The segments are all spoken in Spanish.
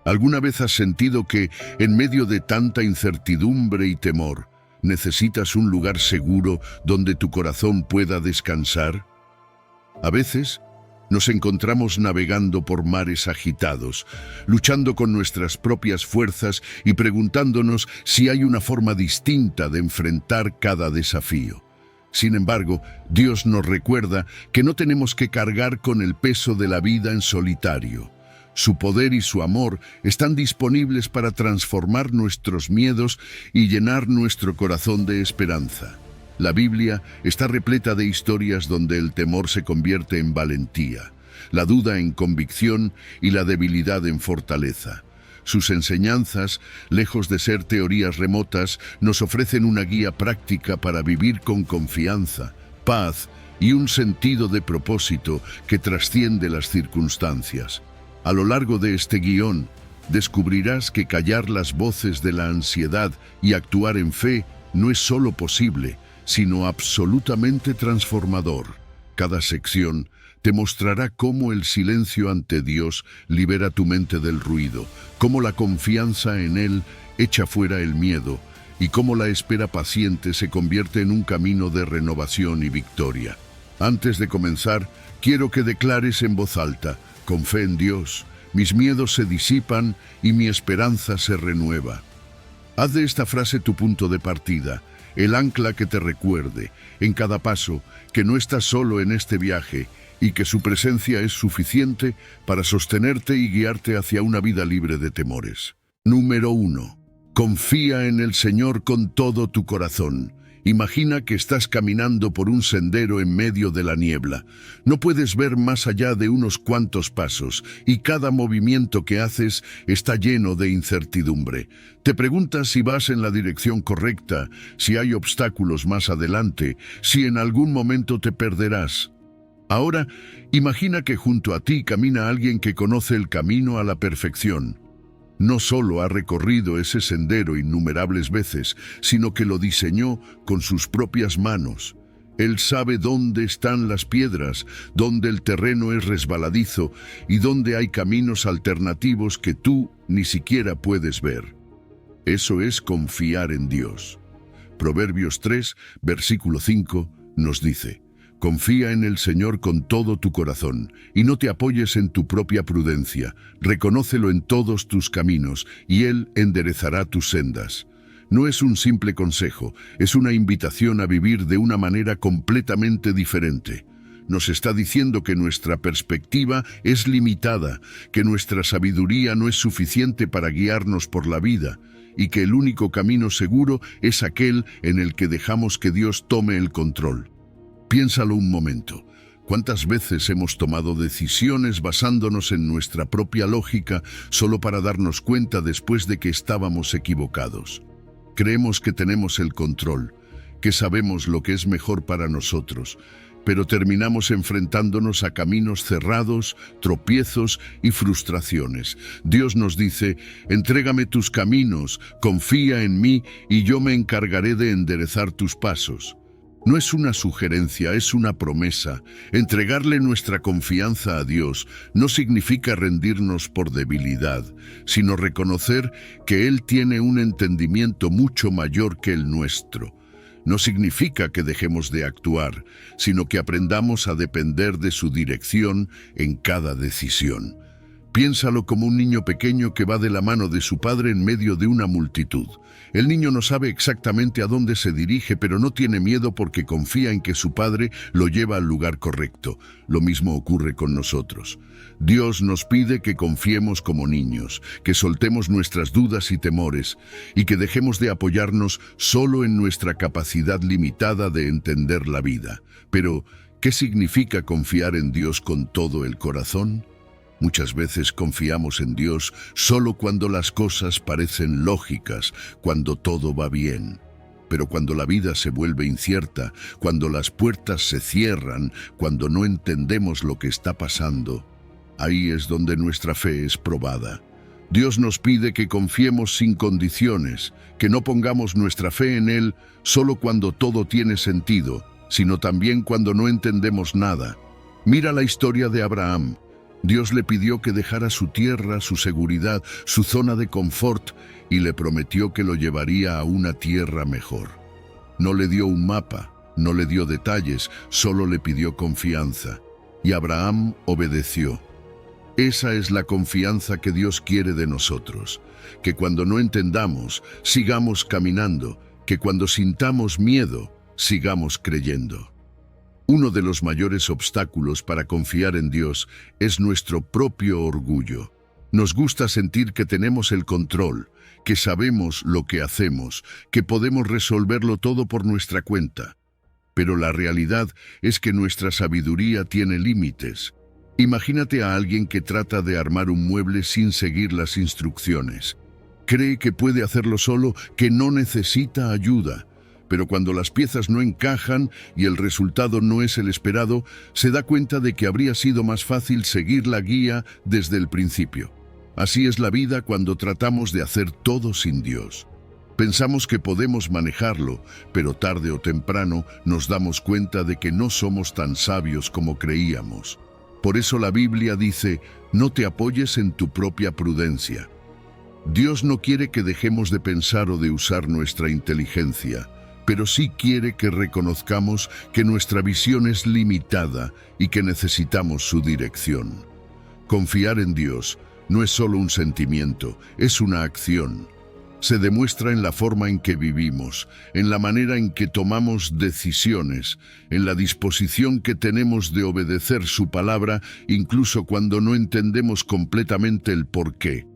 ¿Alguna vez has sentido que, en medio de tanta incertidumbre y temor, necesitas un lugar seguro donde tu corazón pueda descansar? A veces, nos encontramos navegando por mares agitados, luchando con nuestras propias fuerzas y preguntándonos si hay una forma distinta de enfrentar cada desafío. Sin embargo, Dios nos recuerda que no tenemos que cargar con el peso de la vida en solitario. Su poder y su amor están disponibles para transformar nuestros miedos y llenar nuestro corazón de esperanza. La Biblia está repleta de historias donde el temor se convierte en valentía, la duda en convicción y la debilidad en fortaleza. Sus enseñanzas, lejos de ser teorías remotas, nos ofrecen una guía práctica para vivir con confianza, paz y un sentido de propósito que trasciende las circunstancias. A lo largo de este guión, descubrirás que callar las voces de la ansiedad y actuar en fe no es solo posible, sino absolutamente transformador. Cada sección te mostrará cómo el silencio ante Dios libera tu mente del ruido, cómo la confianza en Él echa fuera el miedo y cómo la espera paciente se convierte en un camino de renovación y victoria. Antes de comenzar, quiero que declares en voz alta: con fe en Dios, mis miedos se disipan y mi esperanza se renueva. Haz de esta frase tu punto de partida, el ancla que te recuerde, en cada paso, que no estás solo en este viaje y que su presencia es suficiente para sostenerte y guiarte hacia una vida libre de temores. Número 1. Confía en el Señor con todo tu corazón. Imagina que estás caminando por un sendero en medio de la niebla. No puedes ver más allá de unos cuantos pasos y cada movimiento que haces está lleno de incertidumbre. Te preguntas si vas en la dirección correcta, si hay obstáculos más adelante, si en algún momento te perderás. Ahora, imagina que junto a ti camina alguien que conoce el camino a la perfección. No solo ha recorrido ese sendero innumerables veces, sino que lo diseñó con sus propias manos. Él sabe dónde están las piedras, dónde el terreno es resbaladizo y dónde hay caminos alternativos que tú ni siquiera puedes ver. Eso es confiar en Dios. Proverbios 3, versículo 5, nos dice: confía en el Señor con todo tu corazón, y no te apoyes en tu propia prudencia. Reconócelo en todos tus caminos, y Él enderezará tus sendas. No es un simple consejo, es una invitación a vivir de una manera completamente diferente. Nos está diciendo que nuestra perspectiva es limitada, que nuestra sabiduría no es suficiente para guiarnos por la vida, y que el único camino seguro es aquel en el que dejamos que Dios tome el control. Piénsalo un momento. ¿Cuántas veces hemos tomado decisiones basándonos en nuestra propia lógica solo para darnos cuenta después de que estábamos equivocados? Creemos que tenemos el control, que sabemos lo que es mejor para nosotros, pero terminamos enfrentándonos a caminos cerrados, tropiezos y frustraciones. Dios nos dice: entrégame tus caminos, confía en mí y yo me encargaré de enderezar tus pasos. No es una sugerencia, es una promesa. Entregarle nuestra confianza a Dios no significa rendirnos por debilidad, sino reconocer que Él tiene un entendimiento mucho mayor que el nuestro. No significa que dejemos de actuar, sino que aprendamos a depender de su dirección en cada decisión. Piénsalo como un niño pequeño que va de la mano de su padre en medio de una multitud. El niño no sabe exactamente a dónde se dirige, pero no tiene miedo porque confía en que su padre lo lleva al lugar correcto. Lo mismo ocurre con nosotros. Dios nos pide que confiemos como niños, que soltemos nuestras dudas y temores, y que dejemos de apoyarnos solo en nuestra capacidad limitada de entender la vida. Pero, ¿qué significa confiar en Dios con todo el corazón? Muchas veces confiamos en Dios solo cuando las cosas parecen lógicas, cuando todo va bien. Pero cuando la vida se vuelve incierta, cuando las puertas se cierran, cuando no entendemos lo que está pasando, ahí es donde nuestra fe es probada. Dios nos pide que confiemos sin condiciones, que no pongamos nuestra fe en Él solo cuando todo tiene sentido, sino también cuando no entendemos nada. Mira la historia de Abraham. Dios le pidió que dejara su tierra, su seguridad, su zona de confort y le prometió que lo llevaría a una tierra mejor. No le dio un mapa, no le dio detalles, solo le pidió confianza. Y Abraham obedeció. Esa es la confianza que Dios quiere de nosotros, que cuando no entendamos, sigamos caminando, que cuando sintamos miedo, sigamos creyendo. Uno de los mayores obstáculos para confiar en Dios es nuestro propio orgullo. Nos gusta sentir que tenemos el control, que sabemos lo que hacemos, que podemos resolverlo todo por nuestra cuenta. Pero la realidad es que nuestra sabiduría tiene límites. Imagínate a alguien que trata de armar un mueble sin seguir las instrucciones. Cree que puede hacerlo solo, que no necesita ayuda. Pero cuando las piezas no encajan y el resultado no es el esperado, se da cuenta de que habría sido más fácil seguir la guía desde el principio. Así es la vida cuando tratamos de hacer todo sin Dios. Pensamos que podemos manejarlo, pero tarde o temprano nos damos cuenta de que no somos tan sabios como creíamos. Por eso la Biblia dice, no te apoyes en tu propia prudencia. Dios no quiere que dejemos de pensar o de usar nuestra inteligencia, pero sí quiere que reconozcamos que nuestra visión es limitada y que necesitamos su dirección. Confiar en Dios no es solo un sentimiento, es una acción. Se demuestra en la forma en que vivimos, en la manera en que tomamos decisiones, en la disposición que tenemos de obedecer su palabra, incluso cuando no entendemos completamente el porqué.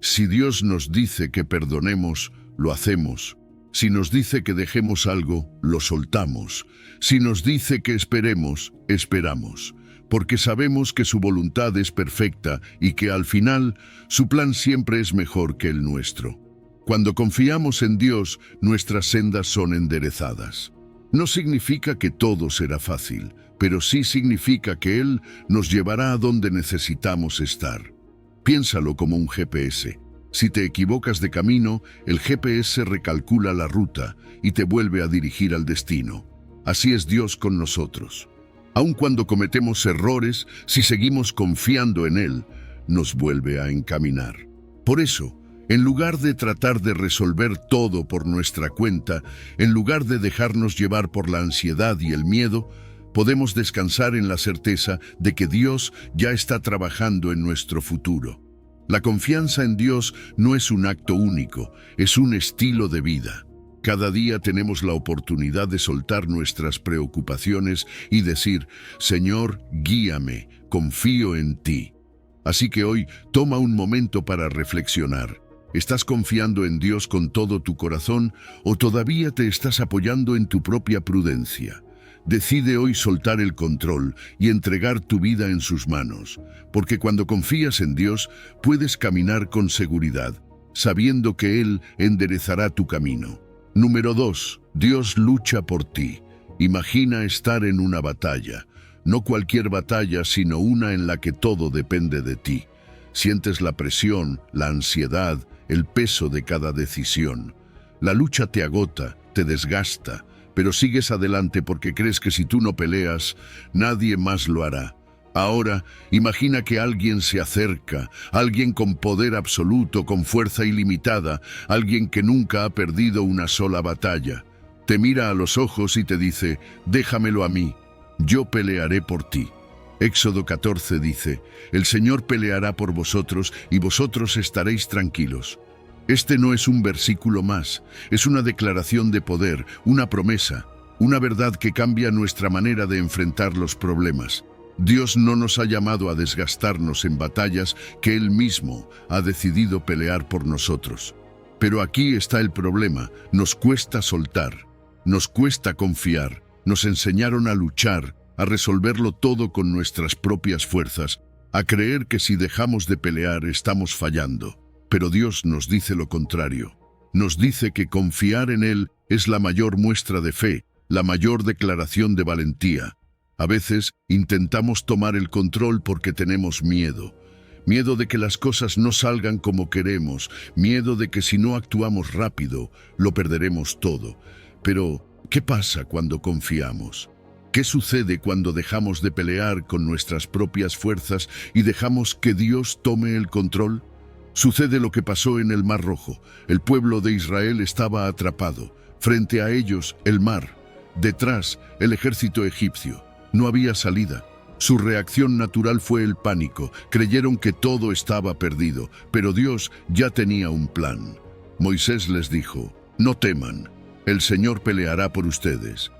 Si Dios nos dice que perdonemos, lo hacemos. Si nos dice que dejemos algo, lo soltamos. Si nos dice que esperemos, esperamos. Porque sabemos que su voluntad es perfecta y que al final su plan siempre es mejor que el nuestro. Cuando confiamos en Dios, nuestras sendas son enderezadas. No significa que todo será fácil, pero sí significa que Él nos llevará a donde necesitamos estar. Piénsalo como un GPS. Si te equivocas de camino, el GPS recalcula la ruta y te vuelve a dirigir al destino. Así es Dios con nosotros. Aun cuando cometemos errores, si seguimos confiando en Él, nos vuelve a encaminar. Por eso, en lugar de tratar de resolver todo por nuestra cuenta, en lugar de dejarnos llevar por la ansiedad y el miedo, podemos descansar en la certeza de que Dios ya está trabajando en nuestro futuro. La confianza en Dios no es un acto único, es un estilo de vida. Cada día tenemos la oportunidad de soltar nuestras preocupaciones y decir, Señor, guíame, confío en ti. Así que hoy toma un momento para reflexionar. ¿Estás confiando en Dios con todo tu corazón o todavía te estás apoyando en tu propia prudencia? Decide hoy soltar el control y entregar tu vida en sus manos, porque cuando confías en Dios puedes caminar con seguridad, sabiendo que Él enderezará tu camino. Número 2. Dios lucha por ti. Imagina estar en una batalla. No cualquier batalla, sino una en la que todo depende de ti. Sientes la presión, la ansiedad, el peso de cada decisión. La lucha te agota, te desgasta, pero sigues adelante porque crees que si tú no peleas, nadie más lo hará. Ahora, imagina que alguien se acerca, alguien con poder absoluto, con fuerza ilimitada, alguien que nunca ha perdido una sola batalla. Te mira a los ojos y te dice, déjamelo a mí, yo pelearé por ti. Éxodo 14 dice, el Señor peleará por vosotros y vosotros estaréis tranquilos. Este no es un versículo más, es una declaración de poder, una promesa, una verdad que cambia nuestra manera de enfrentar los problemas. Dios no nos ha llamado a desgastarnos en batallas que Él mismo ha decidido pelear por nosotros. Pero aquí está el problema, nos cuesta soltar, nos cuesta confiar, nos enseñaron a luchar, a resolverlo todo con nuestras propias fuerzas, a creer que si dejamos de pelear estamos fallando. Pero Dios nos dice lo contrario. Nos dice que confiar en Él es la mayor muestra de fe, la mayor declaración de valentía. A veces intentamos tomar el control porque tenemos miedo. Miedo de que las cosas no salgan como queremos, miedo de que si no actuamos rápido, lo perderemos todo. Pero, ¿qué pasa cuando confiamos? ¿Qué sucede cuando dejamos de pelear con nuestras propias fuerzas y dejamos que Dios tome el control? Sucede lo que pasó en el Mar Rojo. El pueblo de Israel estaba atrapado. Frente a ellos, el mar. Detrás, el ejército egipcio. No había salida. Su reacción natural fue el pánico. Creyeron que todo estaba perdido, pero Dios ya tenía un plan. Moisés les dijo: «No teman, el Señor peleará por ustedes».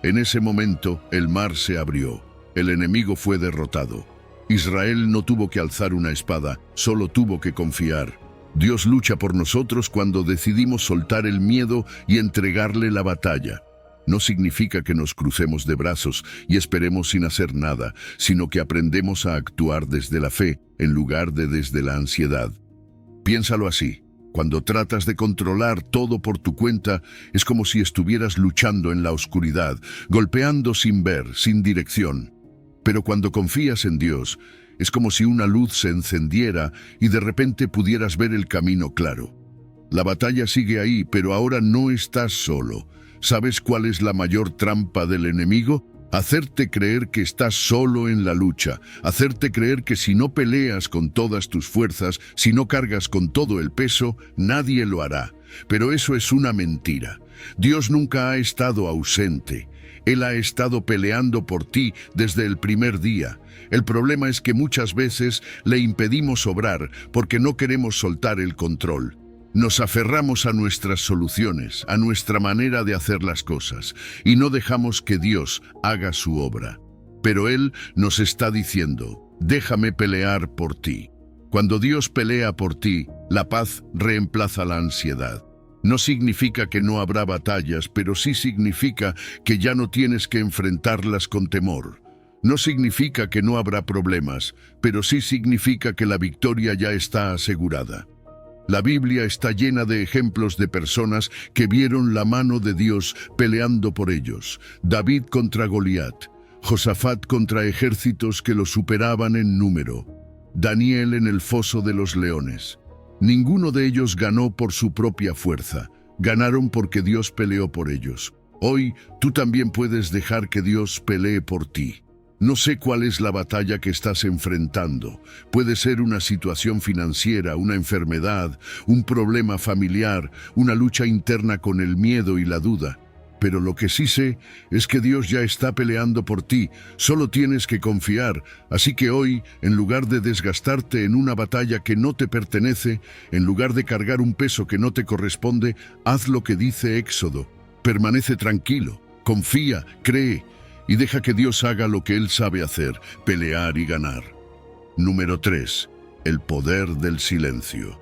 En ese momento, el mar se abrió. El enemigo fue derrotado. Israel no tuvo que alzar una espada, solo tuvo que confiar. Dios lucha por nosotros cuando decidimos soltar el miedo y entregarle la batalla. No significa que nos crucemos de brazos y esperemos sin hacer nada, sino que aprendemos a actuar desde la fe en lugar de desde la ansiedad. Piénsalo así. Cuando tratas de controlar todo por tu cuenta, es como si estuvieras luchando en la oscuridad, golpeando sin ver, sin dirección. Pero cuando confías en Dios, es como si una luz se encendiera y de repente pudieras ver el camino claro. La batalla sigue ahí, pero ahora no estás solo. ¿Sabes cuál es la mayor trampa del enemigo? Hacerte creer que estás solo en la lucha, hacerte creer que si no peleas con todas tus fuerzas, si no cargas con todo el peso, nadie lo hará. Pero eso es una mentira. Dios nunca ha estado ausente. Él ha estado peleando por ti desde el primer día. El problema es que muchas veces le impedimos obrar porque no queremos soltar el control. Nos aferramos a nuestras soluciones, a nuestra manera de hacer las cosas, y no dejamos que Dios haga su obra. Pero Él nos está diciendo: déjame pelear por ti. Cuando Dios pelea por ti, la paz reemplaza la ansiedad. No significa que no habrá batallas, pero sí significa que ya no tienes que enfrentarlas con temor. No significa que no habrá problemas, pero sí significa que la victoria ya está asegurada. La Biblia está llena de ejemplos de personas que vieron la mano de Dios peleando por ellos. David contra Goliat, Josafat contra ejércitos que lo superaban en número, Daniel en el foso de los leones. Ninguno de ellos ganó por su propia fuerza, ganaron porque Dios peleó por ellos. Hoy tú también puedes dejar que Dios pelee por ti. No sé cuál es la batalla que estás enfrentando. Puede ser una situación financiera, una enfermedad, un problema familiar, una lucha interna con el miedo y la duda. Pero lo que sí sé es que Dios ya está peleando por ti. Solo tienes que confiar. Así que hoy, en lugar de desgastarte en una batalla que no te pertenece, en lugar de cargar un peso que no te corresponde, haz lo que dice Éxodo. Permanece tranquilo, confía, cree y deja que Dios haga lo que Él sabe hacer, pelear y ganar. Número 3. El poder del silencio.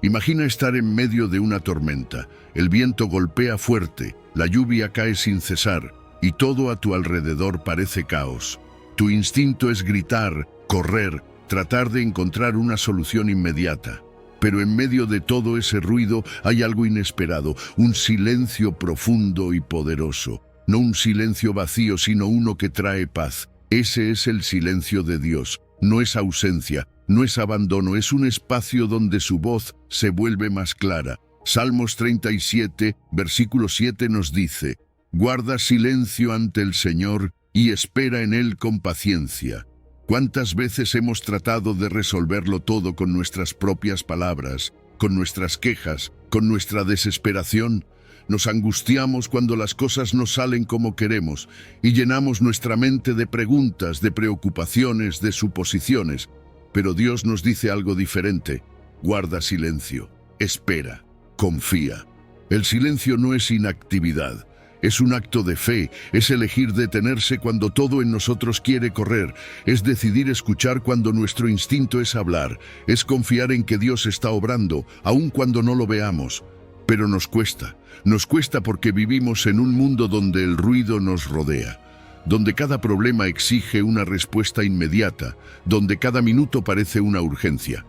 Imagina estar en medio de una tormenta. El viento golpea fuerte, la lluvia cae sin cesar y todo a tu alrededor parece caos. Tu instinto es gritar, correr, tratar de encontrar una solución inmediata. Pero en medio de todo ese ruido hay algo inesperado, un silencio profundo y poderoso. No un silencio vacío, sino uno que trae paz. Ese es el silencio de Dios. No es ausencia, no es abandono, es un espacio donde su voz se vuelve más clara. Salmos 37, versículo 7 nos dice: guarda silencio ante el Señor y espera en Él con paciencia. ¿Cuántas veces hemos tratado de resolverlo todo con nuestras propias palabras, con nuestras quejas, con nuestra desesperación? Nos angustiamos cuando las cosas no salen como queremos y llenamos nuestra mente de preguntas, de preocupaciones, de suposiciones. Pero Dios nos dice algo diferente. Guarda silencio, espera, confía. El silencio no es inactividad, es un acto de fe, es elegir detenerse cuando todo en nosotros quiere correr, es decidir escuchar cuando nuestro instinto es hablar, es confiar en que Dios está obrando, aun cuando no lo veamos. Pero nos cuesta porque vivimos en un mundo donde el ruido nos rodea, donde cada problema exige una respuesta inmediata, donde cada minuto parece una urgencia.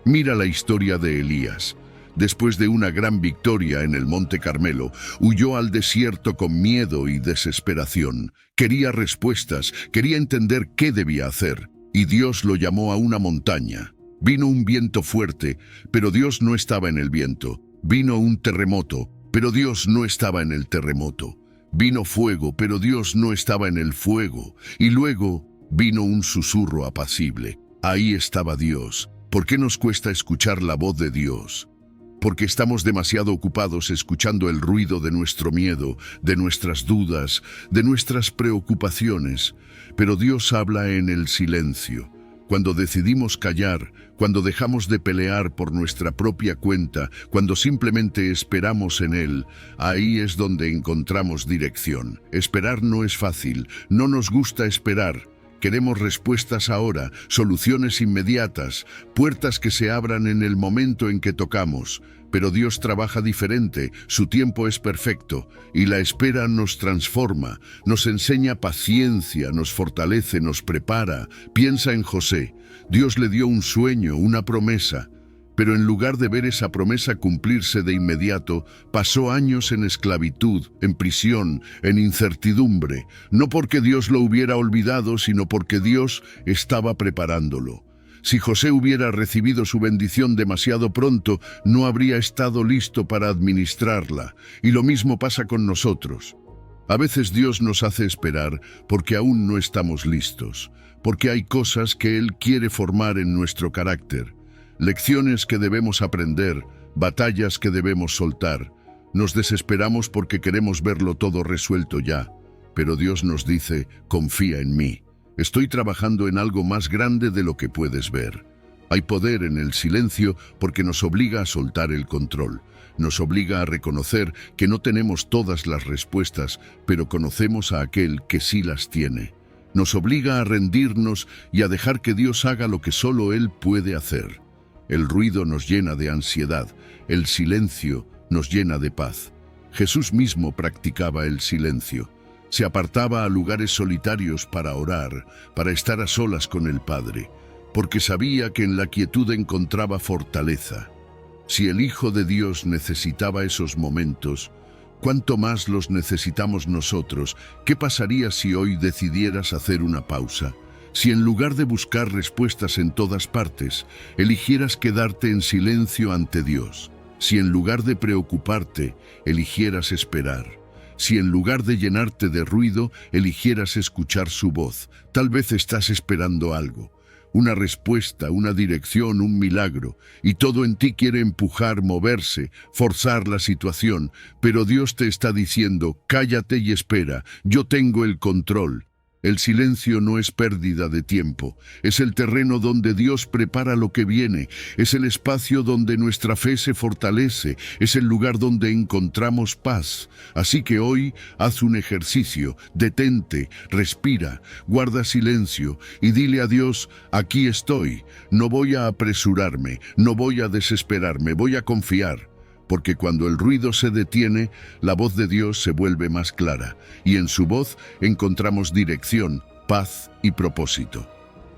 Mira la historia de Elías. Después de una gran victoria en el Monte Carmelo, huyó al desierto con miedo y desesperación. Quería respuestas, quería entender qué debía hacer, y Dios lo llamó a una montaña. Vino un viento fuerte, pero Dios no estaba en el viento. Vino un terremoto, pero Dios no estaba en el terremoto. Vino fuego, pero Dios no estaba en el fuego. Y luego vino un susurro apacible. Ahí estaba Dios. ¿Por qué nos cuesta escuchar la voz de Dios? Porque estamos demasiado ocupados escuchando el ruido de nuestro miedo, de nuestras dudas, de nuestras preocupaciones. Pero Dios habla en el silencio. Cuando decidimos callar, cuando dejamos de pelear por nuestra propia cuenta, cuando simplemente esperamos en Él, ahí es donde encontramos dirección. Esperar no es fácil, no nos gusta esperar. Queremos respuestas ahora, soluciones inmediatas, puertas que se abran en el momento en que tocamos. Pero Dios trabaja diferente, su tiempo es perfecto, y la espera nos transforma, nos enseña paciencia, nos fortalece, nos prepara. Piensa en José. Dios le dio un sueño, una promesa, pero en lugar de ver esa promesa cumplirse de inmediato, pasó años en esclavitud, en prisión, en incertidumbre, no porque Dios lo hubiera olvidado, sino porque Dios estaba preparándolo. Si José hubiera recibido su bendición demasiado pronto, no habría estado listo para administrarla, y lo mismo pasa con nosotros. A veces Dios nos hace esperar porque aún no estamos listos, porque hay cosas que Él quiere formar en nuestro carácter. Lecciones que debemos aprender, batallas que debemos soltar. Nos desesperamos porque queremos verlo todo resuelto ya, pero Dios nos dice, confía en mí. Estoy trabajando en algo más grande de lo que puedes ver. Hay poder en el silencio porque nos obliga a soltar el control. Nos obliga a reconocer que no tenemos todas las respuestas, pero conocemos a aquel que sí las tiene. Nos obliga a rendirnos y a dejar que Dios haga lo que solo Él puede hacer. El ruido nos llena de ansiedad, el silencio nos llena de paz. Jesús mismo practicaba el silencio. Se apartaba a lugares solitarios para orar, para estar a solas con el Padre, porque sabía que en la quietud encontraba fortaleza. Si el Hijo de Dios necesitaba esos momentos, ¿cuánto más los necesitamos nosotros? ¿Qué pasaría si hoy decidieras hacer una pausa? Si en lugar de buscar respuestas en todas partes, eligieras quedarte en silencio ante Dios. Si en lugar de preocuparte, eligieras esperar. Si en lugar de llenarte de ruido, eligieras escuchar su voz. Tal vez estás esperando algo, una respuesta, una dirección, un milagro, y todo en ti quiere empujar, moverse, forzar la situación, pero Dios te está diciendo, cállate y espera, yo tengo el control. El silencio no es pérdida de tiempo, es el terreno donde Dios prepara lo que viene, es el espacio donde nuestra fe se fortalece, es el lugar donde encontramos paz. Así que hoy haz un ejercicio, detente, respira, guarda silencio y dile a Dios, aquí estoy, no voy a apresurarme, no voy a desesperarme, voy a confiar. Porque cuando el ruido se detiene, la voz de Dios se vuelve más clara, y en su voz encontramos dirección, paz y propósito.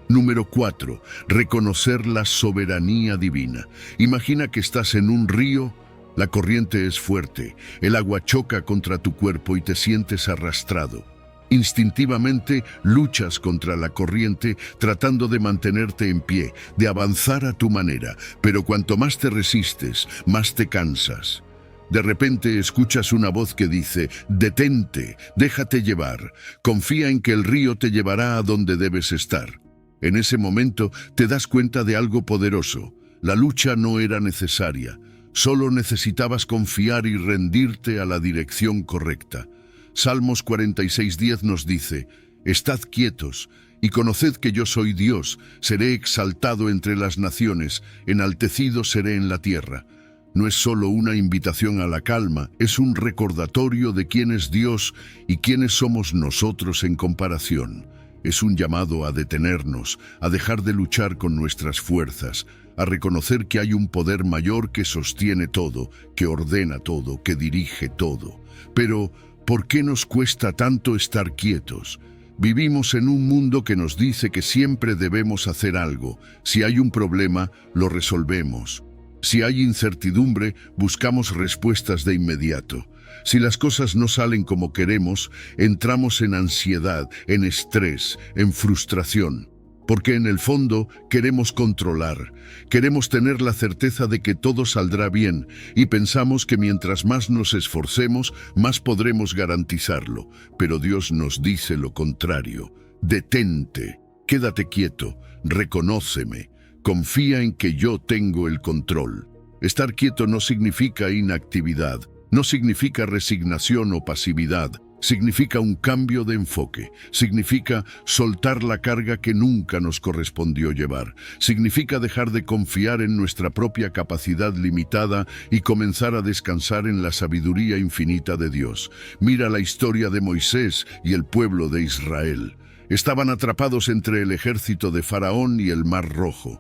Número 4. Reconocer la soberanía divina. Imagina que estás en un río, la corriente es fuerte, el agua choca contra tu cuerpo y te sientes arrastrado. Instintivamente luchas contra la corriente tratando de mantenerte en pie, de avanzar a tu manera, pero cuanto más te resistes, más te cansas. De repente escuchas una voz que dice, detente, déjate llevar, confía en que el río te llevará a donde debes estar. En ese momento te das cuenta de algo poderoso. La lucha no era necesaria, solo necesitabas confiar y rendirte a la dirección correcta. Salmos 46:10 nos dice, estad quietos y conoced que yo soy Dios, seré exaltado entre las naciones, enaltecido seré en la tierra. No es solo una invitación a la calma, es un recordatorio de quién es Dios y quiénes somos nosotros en comparación. Es un llamado a detenernos, a dejar de luchar con nuestras fuerzas, a reconocer que hay un poder mayor que sostiene todo, que ordena todo, que dirige todo. Pero, ¿por qué nos cuesta tanto estar quietos? Vivimos en un mundo que nos dice que siempre debemos hacer algo. Si hay un problema, lo resolvemos. Si hay incertidumbre, buscamos respuestas de inmediato. Si las cosas no salen como queremos, entramos en ansiedad, en estrés, en frustración. Porque en el fondo queremos controlar, queremos tener la certeza de que todo saldrá bien y pensamos que mientras más nos esforcemos, más podremos garantizarlo. Pero Dios nos dice lo contrario. Detente, quédate quieto, reconóceme, confía en que yo tengo el control. Estar quieto no significa inactividad, no significa resignación o pasividad. Significa un cambio de enfoque, significa soltar la carga que nunca nos correspondió llevar, significa dejar de confiar en nuestra propia capacidad limitada y comenzar a descansar en la sabiduría infinita de Dios. Mira la historia de Moisés y el pueblo de Israel. Estaban atrapados entre el ejército de Faraón y el Mar Rojo.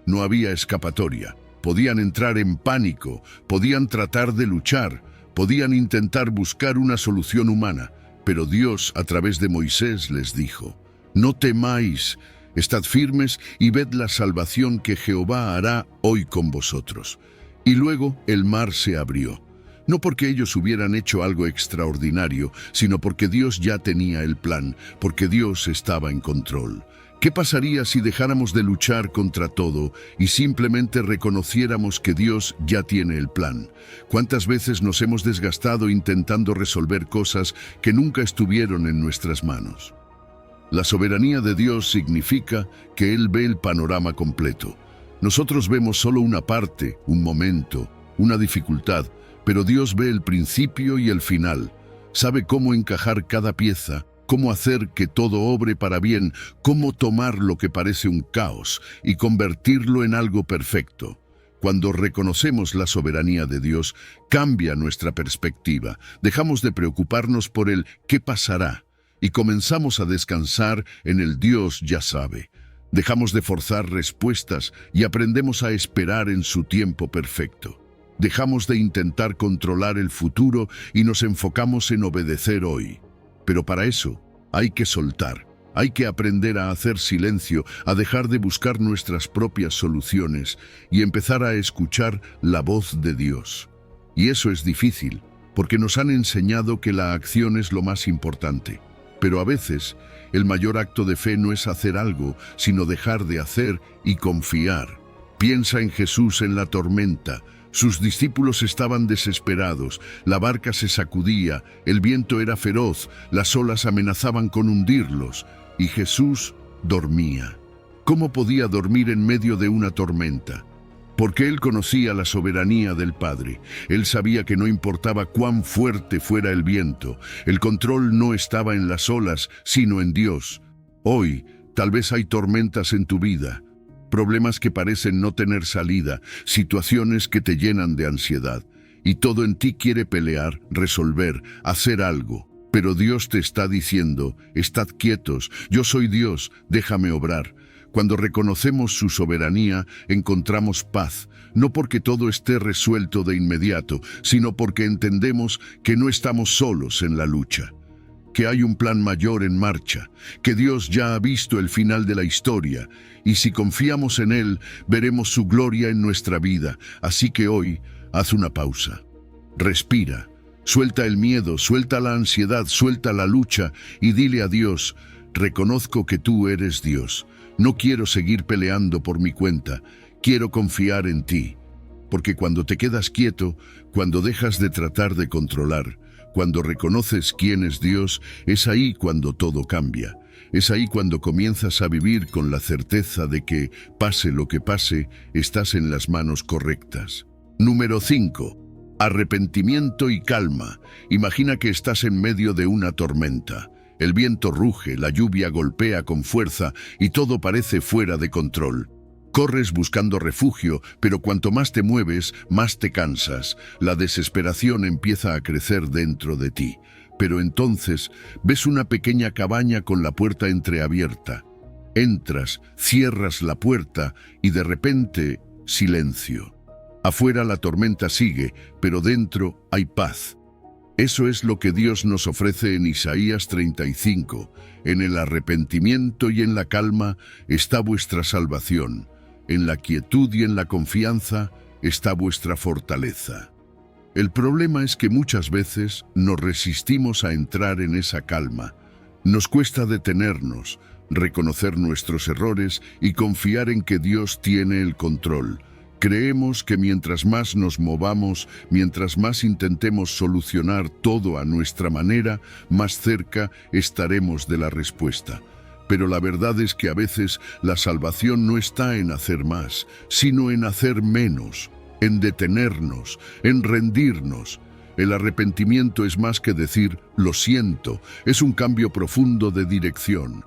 No había escapatoria, podían entrar en pánico, podían tratar de luchar, podían intentar buscar una solución humana, pero Dios, a través de Moisés, les dijo: «No temáis, estad firmes y ved la salvación que Jehová hará hoy con vosotros». Y luego el mar se abrió. No porque ellos hubieran hecho algo extraordinario, sino porque Dios ya tenía el plan, porque Dios estaba en control. ¿Qué pasaría si dejáramos de luchar contra todo y simplemente reconociéramos que Dios ya tiene el plan? ¿Cuántas veces nos hemos desgastado intentando resolver cosas que nunca estuvieron en nuestras manos? La soberanía de Dios significa que Él ve el panorama completo. Nosotros vemos solo una parte, un momento, una dificultad, pero Dios ve el principio y el final. Sabe cómo encajar cada pieza, cómo hacer que todo obre para bien, cómo tomar lo que parece un caos y convertirlo en algo perfecto. Cuando reconocemos la soberanía de Dios, cambia nuestra perspectiva. Dejamos de preocuparnos por el «¿qué pasará?» y comenzamos a descansar en el Dios ya sabe. Dejamos de forzar respuestas y aprendemos a esperar en su tiempo perfecto. Dejamos de intentar controlar el futuro y nos enfocamos en obedecer hoy. Pero para eso hay que soltar, hay que aprender a hacer silencio, a dejar de buscar nuestras propias soluciones y empezar a escuchar la voz de Dios. Y eso es difícil, porque nos han enseñado que la acción es lo más importante. Pero a veces, el mayor acto de fe no es hacer algo, sino dejar de hacer y confiar. Piensa en Jesús en la tormenta. Sus discípulos estaban desesperados, la barca se sacudía, el viento era feroz, las olas amenazaban con hundirlos, y Jesús dormía. ¿Cómo podía dormir en medio de una tormenta? Porque Él conocía la soberanía del Padre. Él sabía que no importaba cuán fuerte fuera el viento, el control no estaba en las olas, sino en Dios. Hoy, tal vez hay tormentas en tu vida, problemas que parecen no tener salida, situaciones que te llenan de ansiedad, y todo en ti quiere pelear, resolver, hacer algo. Pero Dios te está diciendo: estad quietos, yo soy Dios, déjame obrar. Cuando reconocemos su soberanía, encontramos paz, no porque todo esté resuelto de inmediato, sino porque entendemos que no estamos solos en la lucha, que hay un plan mayor en marcha, que Dios ya ha visto el final de la historia, y si confiamos en Él, veremos su gloria en nuestra vida. Así que hoy, haz una pausa, respira, suelta el miedo, suelta la ansiedad, suelta la lucha, y dile a Dios: reconozco que tú eres Dios, no quiero seguir peleando por mi cuenta, quiero confiar en ti. Porque cuando te quedas quieto, cuando dejas de tratar de controlar, cuando reconoces quién es Dios, es ahí cuando todo cambia. Es ahí cuando comienzas a vivir con la certeza de que, pase lo que pase, estás en las manos correctas. Número 5. Arrepentimiento y calma. Imagina que estás en medio de una tormenta. El viento ruge, la lluvia golpea con fuerza y todo parece fuera de control. Corres buscando refugio, pero cuanto más te mueves, más te cansas. La desesperación empieza a crecer dentro de ti. Pero entonces ves una pequeña cabaña con la puerta entreabierta. Entras, cierras la puerta y de repente, silencio. Afuera la tormenta sigue, pero dentro hay paz. Eso es lo que Dios nos ofrece en Isaías 35. En el arrepentimiento y en la calma está vuestra salvación. En la quietud y en la confianza está vuestra fortaleza. El problema es que muchas veces nos resistimos a entrar en esa calma. Nos cuesta detenernos, reconocer nuestros errores y confiar en que Dios tiene el control. Creemos que mientras más nos movamos, mientras más intentemos solucionar todo a nuestra manera, más cerca estaremos de la respuesta. Pero la verdad es que a veces la salvación no está en hacer más, sino en hacer menos, en detenernos, en rendirnos. El arrepentimiento es más que decir «lo siento», es un cambio profundo de dirección.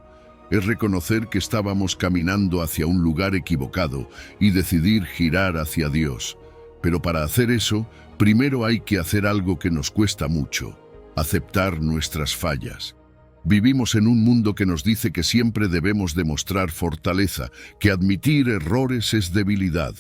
Es reconocer que estábamos caminando hacia un lugar equivocado y decidir girar hacia Dios. Pero para hacer eso, primero hay que hacer algo que nos cuesta mucho: aceptar nuestras fallas. Vivimos en un mundo que nos dice que siempre debemos demostrar fortaleza, que admitir errores es debilidad.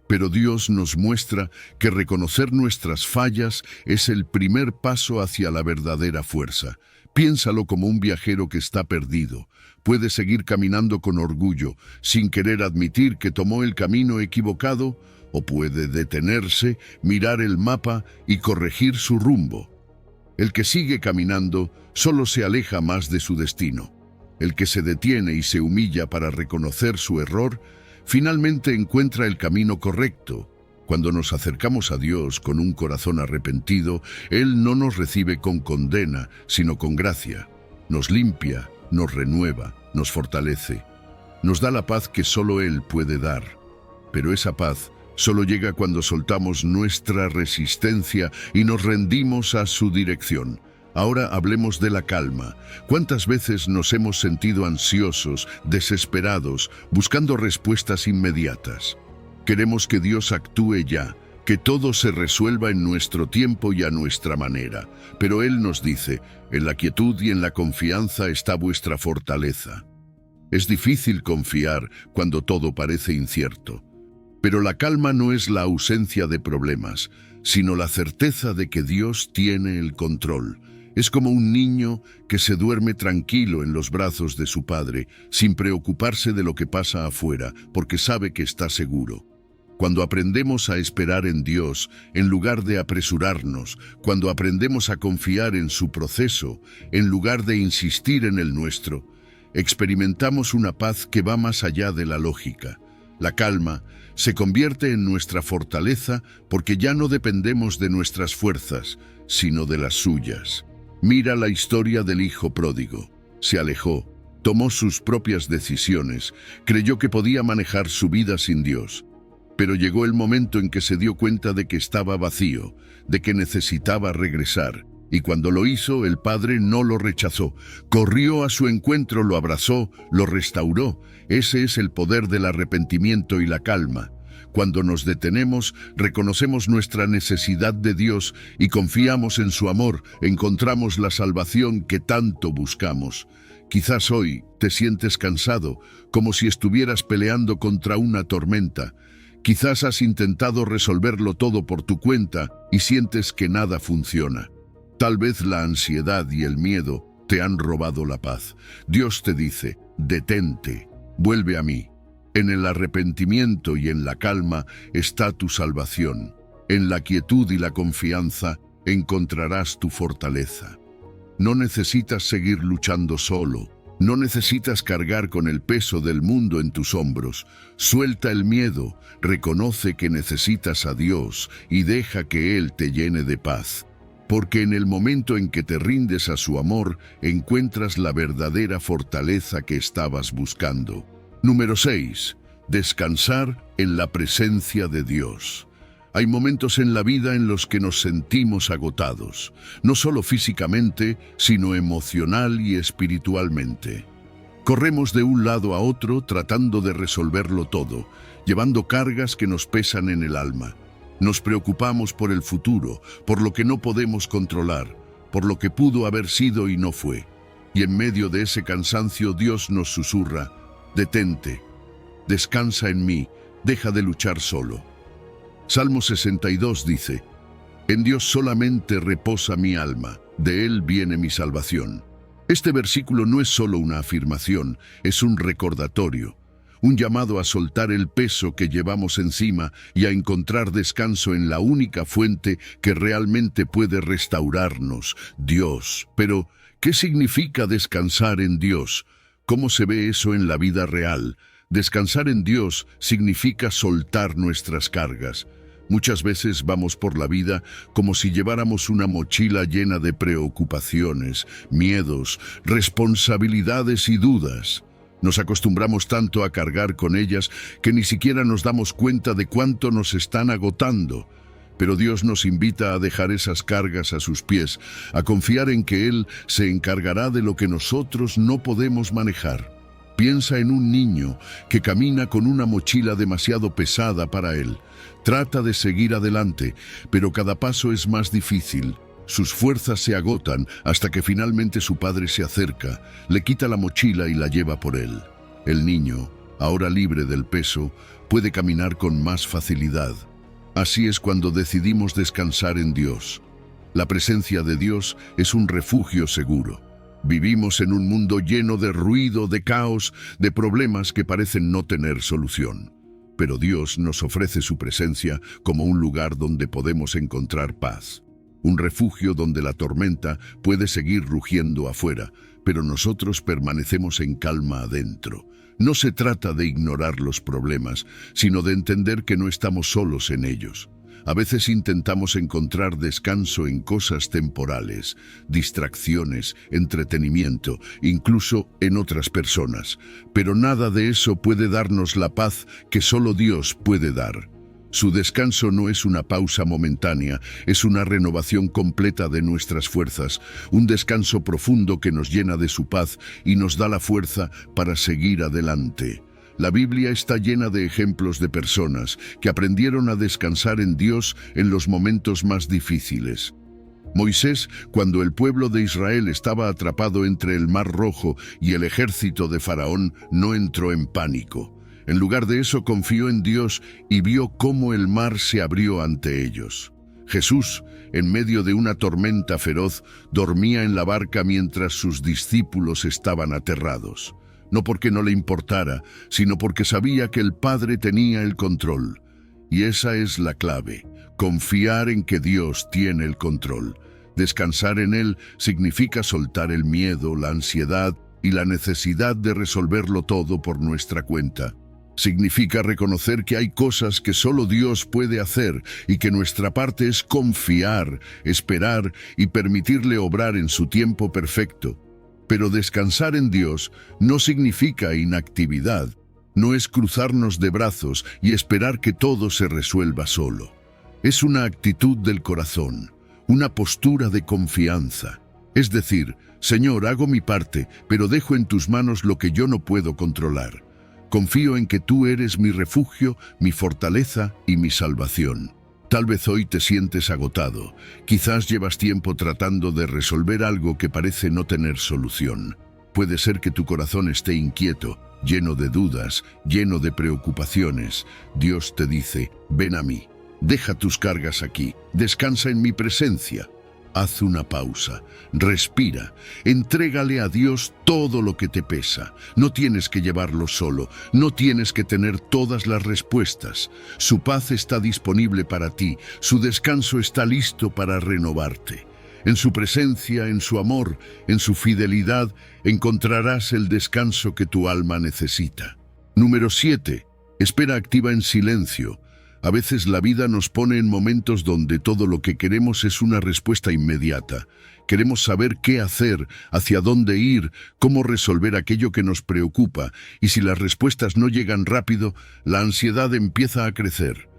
Pero Dios nos muestra que reconocer nuestras fallas es el primer paso hacia la verdadera fuerza. Piénsalo como un viajero que está perdido. Puede seguir caminando con orgullo, sin querer admitir que tomó el camino equivocado, o puede detenerse, mirar el mapa y corregir su rumbo. El que sigue caminando solo se aleja más de su destino. El que se detiene y se humilla para reconocer su error, finalmente encuentra el camino correcto. Cuando nos acercamos a Dios con un corazón arrepentido, Él no nos recibe con condena, sino con gracia. Nos limpia, nos renueva, nos fortalece. Nos da la paz que solo Él puede dar. Pero esa paz solo llega cuando soltamos nuestra resistencia y nos rendimos a su dirección. Ahora hablemos de la calma. ¿Cuántas veces nos hemos sentido ansiosos, desesperados, buscando respuestas inmediatas? Queremos que Dios actúe ya, que todo se resuelva en nuestro tiempo y a nuestra manera. Pero Él nos dice: en la quietud y en la confianza está vuestra fortaleza. Es difícil confiar cuando todo parece incierto. Pero la calma no es la ausencia de problemas, sino la certeza de que Dios tiene el control. Es como un niño que se duerme tranquilo en los brazos de su padre, sin preocuparse de lo que pasa afuera, porque sabe que está seguro. Cuando aprendemos a esperar en Dios, en lugar de apresurarnos, cuando aprendemos a confiar en su proceso, en lugar de insistir en el nuestro, experimentamos una paz que va más allá de la lógica. La calma se convierte en nuestra fortaleza porque ya no dependemos de nuestras fuerzas, sino de las suyas. Mira la historia del hijo pródigo. Se alejó, tomó sus propias decisiones, creyó que podía manejar su vida sin Dios. Pero llegó el momento en que se dio cuenta de que estaba vacío, de que necesitaba regresar. Y cuando lo hizo, el padre no lo rechazó. Corrió a su encuentro, lo abrazó, lo restauró. Ese es el poder del arrepentimiento y la calma. Cuando nos detenemos, reconocemos nuestra necesidad de Dios y confiamos en su amor, encontramos la salvación que tanto buscamos. Quizás hoy te sientes cansado, como si estuvieras peleando contra una tormenta. Quizás has intentado resolverlo todo por tu cuenta y sientes que nada funciona. Tal vez la ansiedad y el miedo te han robado la paz. Dios te dice: detente, vuelve a mí. En el arrepentimiento y en la calma está tu salvación. En la quietud y la confianza encontrarás tu fortaleza. No necesitas seguir luchando solo. No necesitas cargar con el peso del mundo en tus hombros. Suelta el miedo, reconoce que necesitas a Dios y deja que Él te llene de paz. Porque en el momento en que te rindes a su amor, encuentras la verdadera fortaleza que estabas buscando. Número 6. Descansar en la presencia de Dios. Hay momentos en la vida en los que nos sentimos agotados, no solo físicamente, sino emocional y espiritualmente. Corremos de un lado a otro tratando de resolverlo todo, llevando cargas que nos pesan en el alma. Nos preocupamos por el futuro, por lo que no podemos controlar, por lo que pudo haber sido y no fue. Y en medio de ese cansancio Dios nos susurra: detente, descansa en mí, deja de luchar solo. Salmo 62 dice: en Dios solamente reposa mi alma, de Él viene mi salvación. Este versículo no es solo una afirmación, es un recordatorio, un llamado a soltar el peso que llevamos encima y a encontrar descanso en la única fuente que realmente puede restaurarnos, Dios. Pero, ¿qué significa descansar en Dios? ¿Cómo se ve eso en la vida real? Descansar en Dios significa soltar nuestras cargas. Muchas veces vamos por la vida como si lleváramos una mochila llena de preocupaciones, miedos, responsabilidades y dudas. Nos acostumbramos tanto a cargar con ellas que ni siquiera nos damos cuenta de cuánto nos están agotando. Pero Dios nos invita a dejar esas cargas a sus pies, a confiar en que Él se encargará de lo que nosotros no podemos manejar. Piensa en un niño que camina con una mochila demasiado pesada para él. Trata de seguir adelante, pero cada paso es más difícil. Sus fuerzas se agotan hasta que finalmente su padre se acerca, le quita la mochila y la lleva por él. El niño, ahora libre del peso, puede caminar con más facilidad. Así es cuando decidimos descansar en Dios. La presencia de Dios es un refugio seguro. Vivimos en un mundo lleno de ruido, de caos, de problemas que parecen no tener solución. Pero Dios nos ofrece su presencia como un lugar donde podemos encontrar paz. Un refugio donde la tormenta puede seguir rugiendo afuera, pero nosotros permanecemos en calma adentro. No se trata de ignorar los problemas, sino de entender que no estamos solos en ellos. A veces intentamos encontrar descanso en cosas temporales, distracciones, entretenimiento, incluso en otras personas. Pero nada de eso puede darnos la paz que solo Dios puede dar. Su descanso no es una pausa momentánea, es una renovación completa de nuestras fuerzas, un descanso profundo que nos llena de su paz y nos da la fuerza para seguir adelante. La Biblia está llena de ejemplos de personas que aprendieron a descansar en Dios en los momentos más difíciles. Moisés, cuando el pueblo de Israel estaba atrapado entre el Mar Rojo y el ejército de Faraón, no entró en pánico. En lugar de eso, confió en Dios y vio cómo el mar se abrió ante ellos. Jesús, en medio de una tormenta feroz, dormía en la barca mientras sus discípulos estaban aterrados. No porque no le importara, sino porque sabía que el Padre tenía el control. Y esa es la clave, confiar en que Dios tiene el control. Descansar en Él significa soltar el miedo, la ansiedad y la necesidad de resolverlo todo por nuestra cuenta. Significa reconocer que hay cosas que solo Dios puede hacer y que nuestra parte es confiar, esperar y permitirle obrar en su tiempo perfecto. Pero descansar en Dios no significa inactividad, no es cruzarnos de brazos y esperar que todo se resuelva solo. Es una actitud del corazón, una postura de confianza. Es decir, Señor, hago mi parte, pero dejo en tus manos lo que yo no puedo controlar. Confío en que tú eres mi refugio, mi fortaleza y mi salvación. Tal vez hoy te sientes agotado. Quizás llevas tiempo tratando de resolver algo que parece no tener solución. Puede ser que tu corazón esté inquieto, lleno de dudas, lleno de preocupaciones. Dios te dice, ven a mí, deja tus cargas aquí, descansa en mi presencia. Haz una pausa, respira, entrégale a Dios todo lo que te pesa. No tienes que llevarlo solo, no tienes que tener todas las respuestas. Su paz está disponible para ti, su descanso está listo para renovarte. En su presencia, en su amor, en su fidelidad, encontrarás el descanso que tu alma necesita. Número 7. Espera activa en silencio. A veces la vida nos pone en momentos donde todo lo que queremos es una respuesta inmediata. Queremos saber qué hacer, hacia dónde ir, cómo resolver aquello que nos preocupa, y si las respuestas no llegan rápido, la ansiedad empieza a crecer.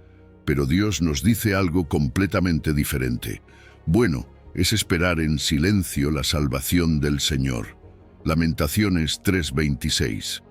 Pero Dios nos dice algo completamente diferente. Bueno, es esperar en silencio la salvación del Señor. Lamentaciones 3:26.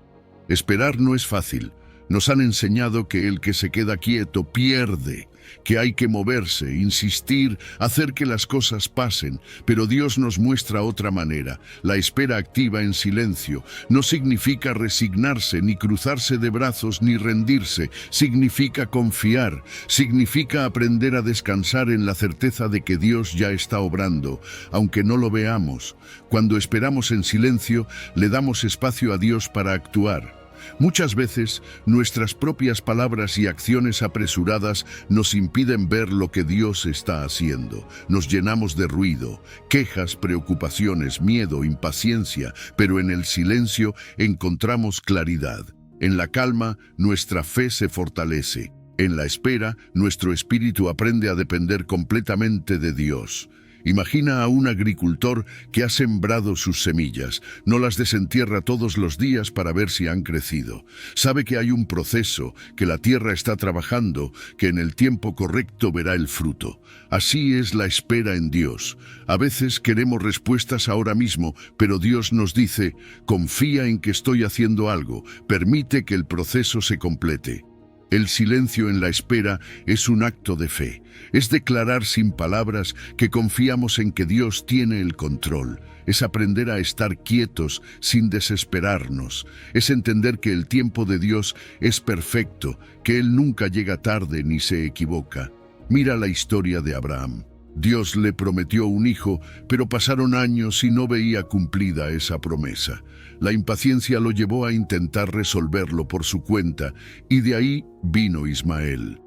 Esperar no es fácil. Nos han enseñado que el que se queda quieto pierde, que hay que moverse, insistir, hacer que las cosas pasen, pero Dios nos muestra otra manera. La espera activa en silencio no significa resignarse, ni cruzarse de brazos, ni rendirse. Significa confiar, significa aprender a descansar en la certeza de que Dios ya está obrando, aunque no lo veamos. Cuando esperamos en silencio, le damos espacio a Dios para actuar. Muchas veces, nuestras propias palabras y acciones apresuradas nos impiden ver lo que Dios está haciendo. Nos llenamos de ruido, quejas, preocupaciones, miedo, impaciencia, pero en el silencio encontramos claridad. En la calma, nuestra fe se fortalece. En la espera, nuestro espíritu aprende a depender completamente de Dios. Imagina a un agricultor que ha sembrado sus semillas. No las desentierra todos los días para ver si han crecido. Sabe que hay un proceso, que la tierra está trabajando, que en el tiempo correcto verá el fruto. Así es la espera en Dios. A veces queremos respuestas ahora mismo, pero Dios nos dice, confía en que estoy haciendo algo, permite que el proceso se complete. El silencio en la espera es un acto de fe. Es declarar sin palabras que confiamos en que Dios tiene el control. Es aprender a estar quietos sin desesperarnos. Es entender que el tiempo de Dios es perfecto, que Él nunca llega tarde ni se equivoca. Mira la historia de Abraham. Dios le prometió un hijo, pero pasaron años y no veía cumplida esa promesa. La impaciencia lo llevó a intentar resolverlo por su cuenta, y de ahí vino Ismael.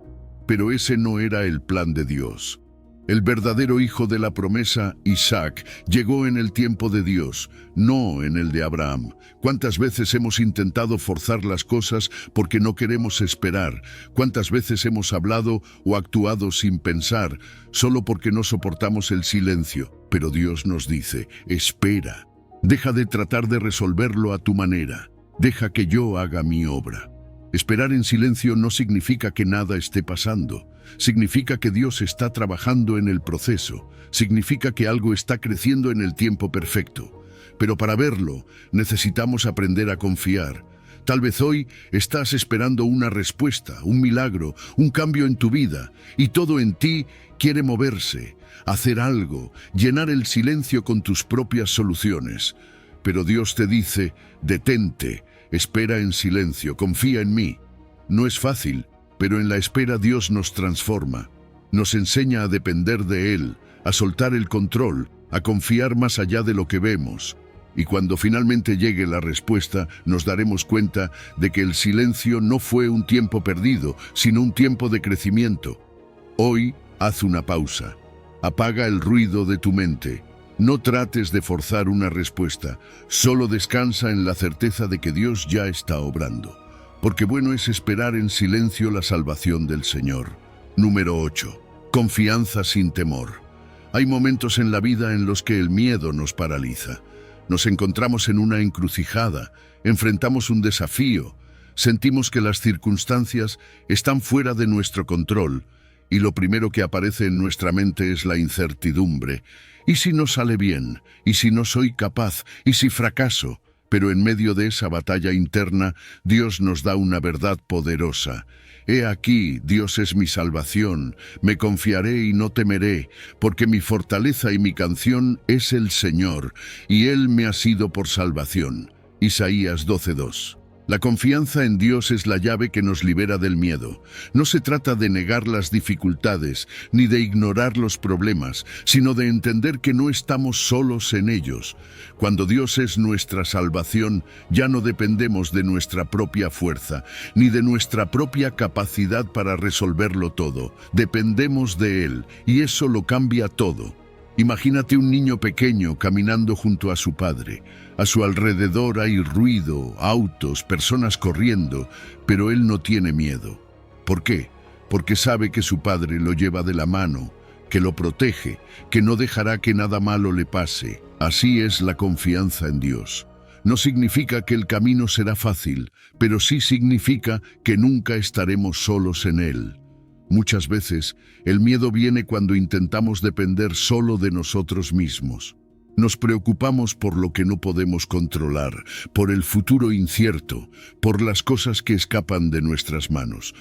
Pero ese no era el plan de Dios. El verdadero hijo de la promesa, Isaac, llegó en el tiempo de Dios, no en el de Abraham. ¿Cuántas veces hemos intentado forzar las cosas porque no queremos esperar? ¿Cuántas veces hemos hablado o actuado sin pensar, solo porque no soportamos el silencio? Pero Dios nos dice, espera. Deja de tratar de resolverlo a tu manera. Deja que yo haga mi obra. Esperar en silencio no significa que nada esté pasando. Significa que Dios está trabajando en el proceso. Significa que algo está creciendo en el tiempo perfecto. Pero para verlo, necesitamos aprender a confiar. Tal vez hoy estás esperando una respuesta, un milagro, un cambio en tu vida, y todo en ti quiere moverse, hacer algo, llenar el silencio con tus propias soluciones. Pero Dios te dice, detente, espera en silencio, confía en mí. No es fácil, pero en la espera Dios nos transforma. Nos enseña a depender de Él, a soltar el control, a confiar más allá de lo que vemos. Y cuando finalmente llegue la respuesta, nos daremos cuenta de que el silencio no fue un tiempo perdido, sino un tiempo de crecimiento. Hoy, haz una pausa. Apaga el ruido de tu mente. No trates de forzar una respuesta. Solo descansa en la certeza de que Dios ya está obrando. Porque bueno es esperar en silencio la salvación del Señor. Número 8. Confianza sin temor. Hay momentos en la vida en los que el miedo nos paraliza. Nos encontramos en una encrucijada, enfrentamos un desafío, sentimos que las circunstancias están fuera de nuestro control y lo primero que aparece en nuestra mente es la incertidumbre. ¿Y si no sale bien? ¿Y si no soy capaz? ¿Y si fracaso? Pero en medio de esa batalla interna, Dios nos da una verdad poderosa. He aquí, Dios es mi salvación, me confiaré y no temeré, porque mi fortaleza y mi canción es el Señor, y Él me ha sido por salvación. Isaías 12:2. La confianza en Dios es la llave que nos libera del miedo. No se trata de negar las dificultades, ni de ignorar los problemas, sino de entender que no estamos solos en ellos. Cuando Dios es nuestra salvación, ya no dependemos de nuestra propia fuerza, ni de nuestra propia capacidad para resolverlo todo. Dependemos de Él, y eso lo cambia todo. Imagínate un niño pequeño caminando junto a su padre. A su alrededor hay ruido, autos, personas corriendo, pero él no tiene miedo. ¿Por qué? Porque sabe que su padre lo lleva de la mano, que lo protege, que no dejará que nada malo le pase. Así es la confianza en Dios. No significa que el camino será fácil, pero sí significa que nunca estaremos solos en él. Muchas veces, el miedo viene cuando intentamos depender solo de nosotros mismos. Nos preocupamos por lo que no podemos controlar, por el futuro incierto, por las cosas que escapan de nuestras manos.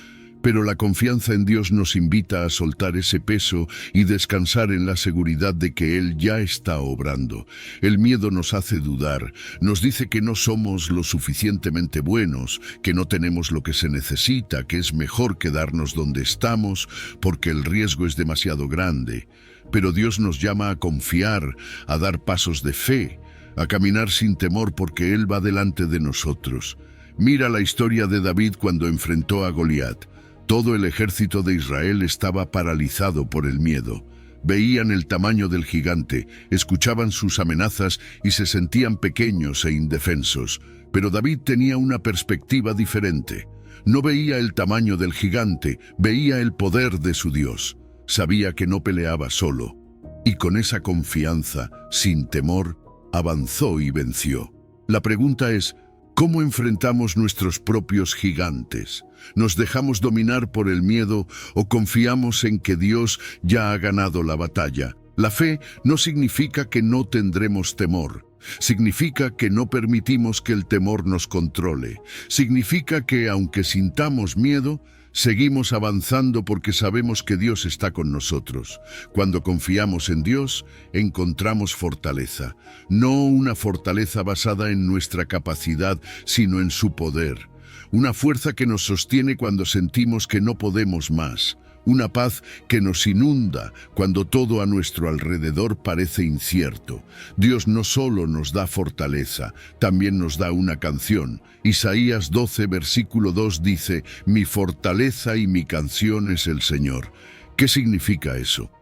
Pero la confianza en Dios nos invita a soltar ese peso y descansar en la seguridad de que Él ya está obrando. El miedo nos hace dudar, nos dice que no somos lo suficientemente buenos, que no tenemos lo que se necesita, que es mejor quedarnos donde estamos porque el riesgo es demasiado grande. Pero Dios nos llama a confiar, a dar pasos de fe, a caminar sin temor porque Él va delante de nosotros. Mira la historia de David cuando enfrentó a Goliat. Todo el ejército de Israel estaba paralizado por el miedo. Veían el tamaño del gigante, escuchaban sus amenazas y se sentían pequeños e indefensos. Pero David tenía una perspectiva diferente. No veía el tamaño del gigante, veía el poder de su Dios. Sabía que no peleaba solo. Y con esa confianza, sin temor, avanzó y venció. La pregunta es, ¿cómo enfrentamos nuestros propios gigantes? ¿Nos dejamos dominar por el miedo o confiamos en que Dios ya ha ganado la batalla? La fe no significa que no tendremos temor. Significa que no permitimos que el temor nos controle. Significa que, aunque sintamos miedo, seguimos avanzando porque sabemos que Dios está con nosotros. Cuando confiamos en Dios, encontramos fortaleza. No una fortaleza basada en nuestra capacidad, sino en su poder. Una fuerza que nos sostiene cuando sentimos que no podemos más. Una paz que nos inunda cuando todo a nuestro alrededor parece incierto. Dios no solo nos da fortaleza, también nos da una canción. Isaías 12, versículo 2 dice, «Mi fortaleza y mi canción es el Señor». ¿Qué significa eso?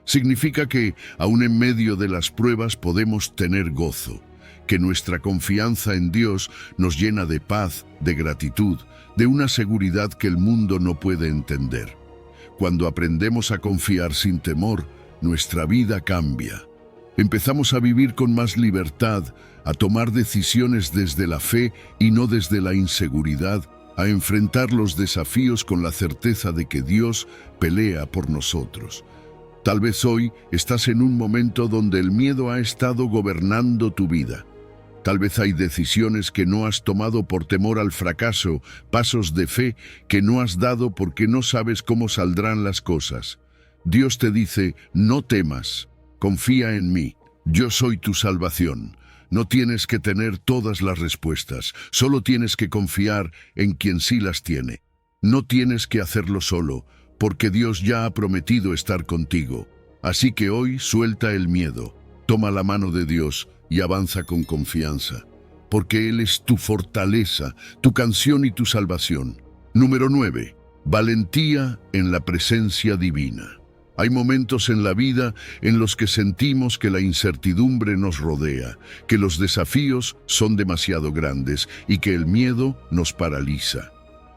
Significa que, aun en medio de las pruebas, podemos tener gozo, que nuestra confianza en Dios nos llena de paz, de gratitud, de una seguridad que el mundo no puede entender. Cuando aprendemos a confiar sin temor, nuestra vida cambia. Empezamos a vivir con más libertad, a tomar decisiones desde la fe y no desde la inseguridad, a enfrentar los desafíos con la certeza de que Dios pelea por nosotros. Tal vez hoy estás en un momento donde el miedo ha estado gobernando tu vida. Tal vez hay decisiones que no has tomado por temor al fracaso, pasos de fe que no has dado porque no sabes cómo saldrán las cosas. Dios te dice, no temas, confía en mí, yo soy tu salvación. No tienes que tener todas las respuestas, solo tienes que confiar en quien sí las tiene. No tienes que hacerlo solo, porque Dios ya ha prometido estar contigo. Así que hoy suelta el miedo, toma la mano de Dios y avanza con confianza, porque Él es tu fortaleza, tu canción y tu salvación. Número 9. Valentía en la presencia divina. Hay momentos en la vida en los que sentimos que la incertidumbre nos rodea, que los desafíos son demasiado grandes y que el miedo nos paraliza.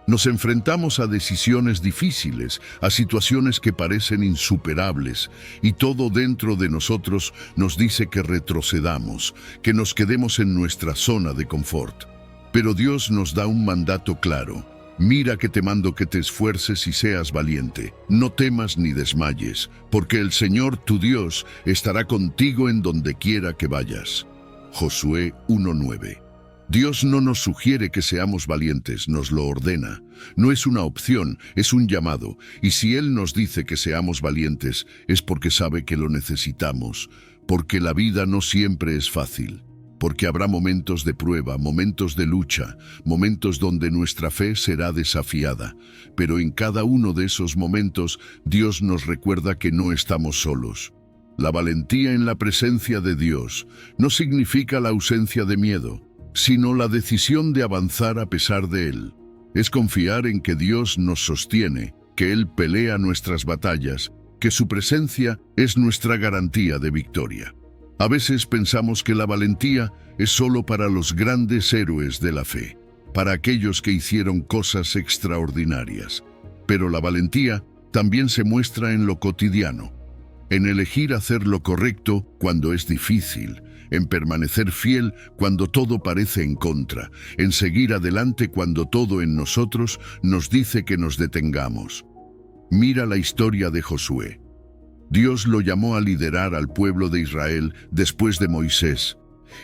Nos enfrentamos a decisiones difíciles, a situaciones que parecen insuperables, y todo dentro de nosotros nos dice que retrocedamos, que nos quedemos en nuestra zona de confort. Pero Dios nos da un mandato claro. Mira que te mando que te esfuerces y seas valiente. No temas ni desmayes, porque el Señor tu Dios estará contigo en donde quiera que vayas. Josué 1:9. Dios no nos sugiere que seamos valientes, nos lo ordena. No es una opción, es un llamado. Y si Él nos dice que seamos valientes, es porque sabe que lo necesitamos, porque la vida no siempre es fácil, porque habrá momentos de prueba, momentos de lucha, momentos donde nuestra fe será desafiada. Pero en cada uno de esos momentos, Dios nos recuerda que no estamos solos. La valentía en la presencia de Dios no significa la ausencia de miedo, sino la decisión de avanzar a pesar de él. Es confiar en que Dios nos sostiene, que Él pelea nuestras batallas, que su presencia es nuestra garantía de victoria. A veces pensamos que la valentía es solo para los grandes héroes de la fe, para aquellos que hicieron cosas extraordinarias. Pero la valentía también se muestra en lo cotidiano, en elegir hacer lo correcto cuando es difícil, en permanecer fiel cuando todo parece en contra, en seguir adelante cuando todo en nosotros nos dice que nos detengamos. Mira la historia de Josué. Dios lo llamó a liderar al pueblo de Israel después de Moisés.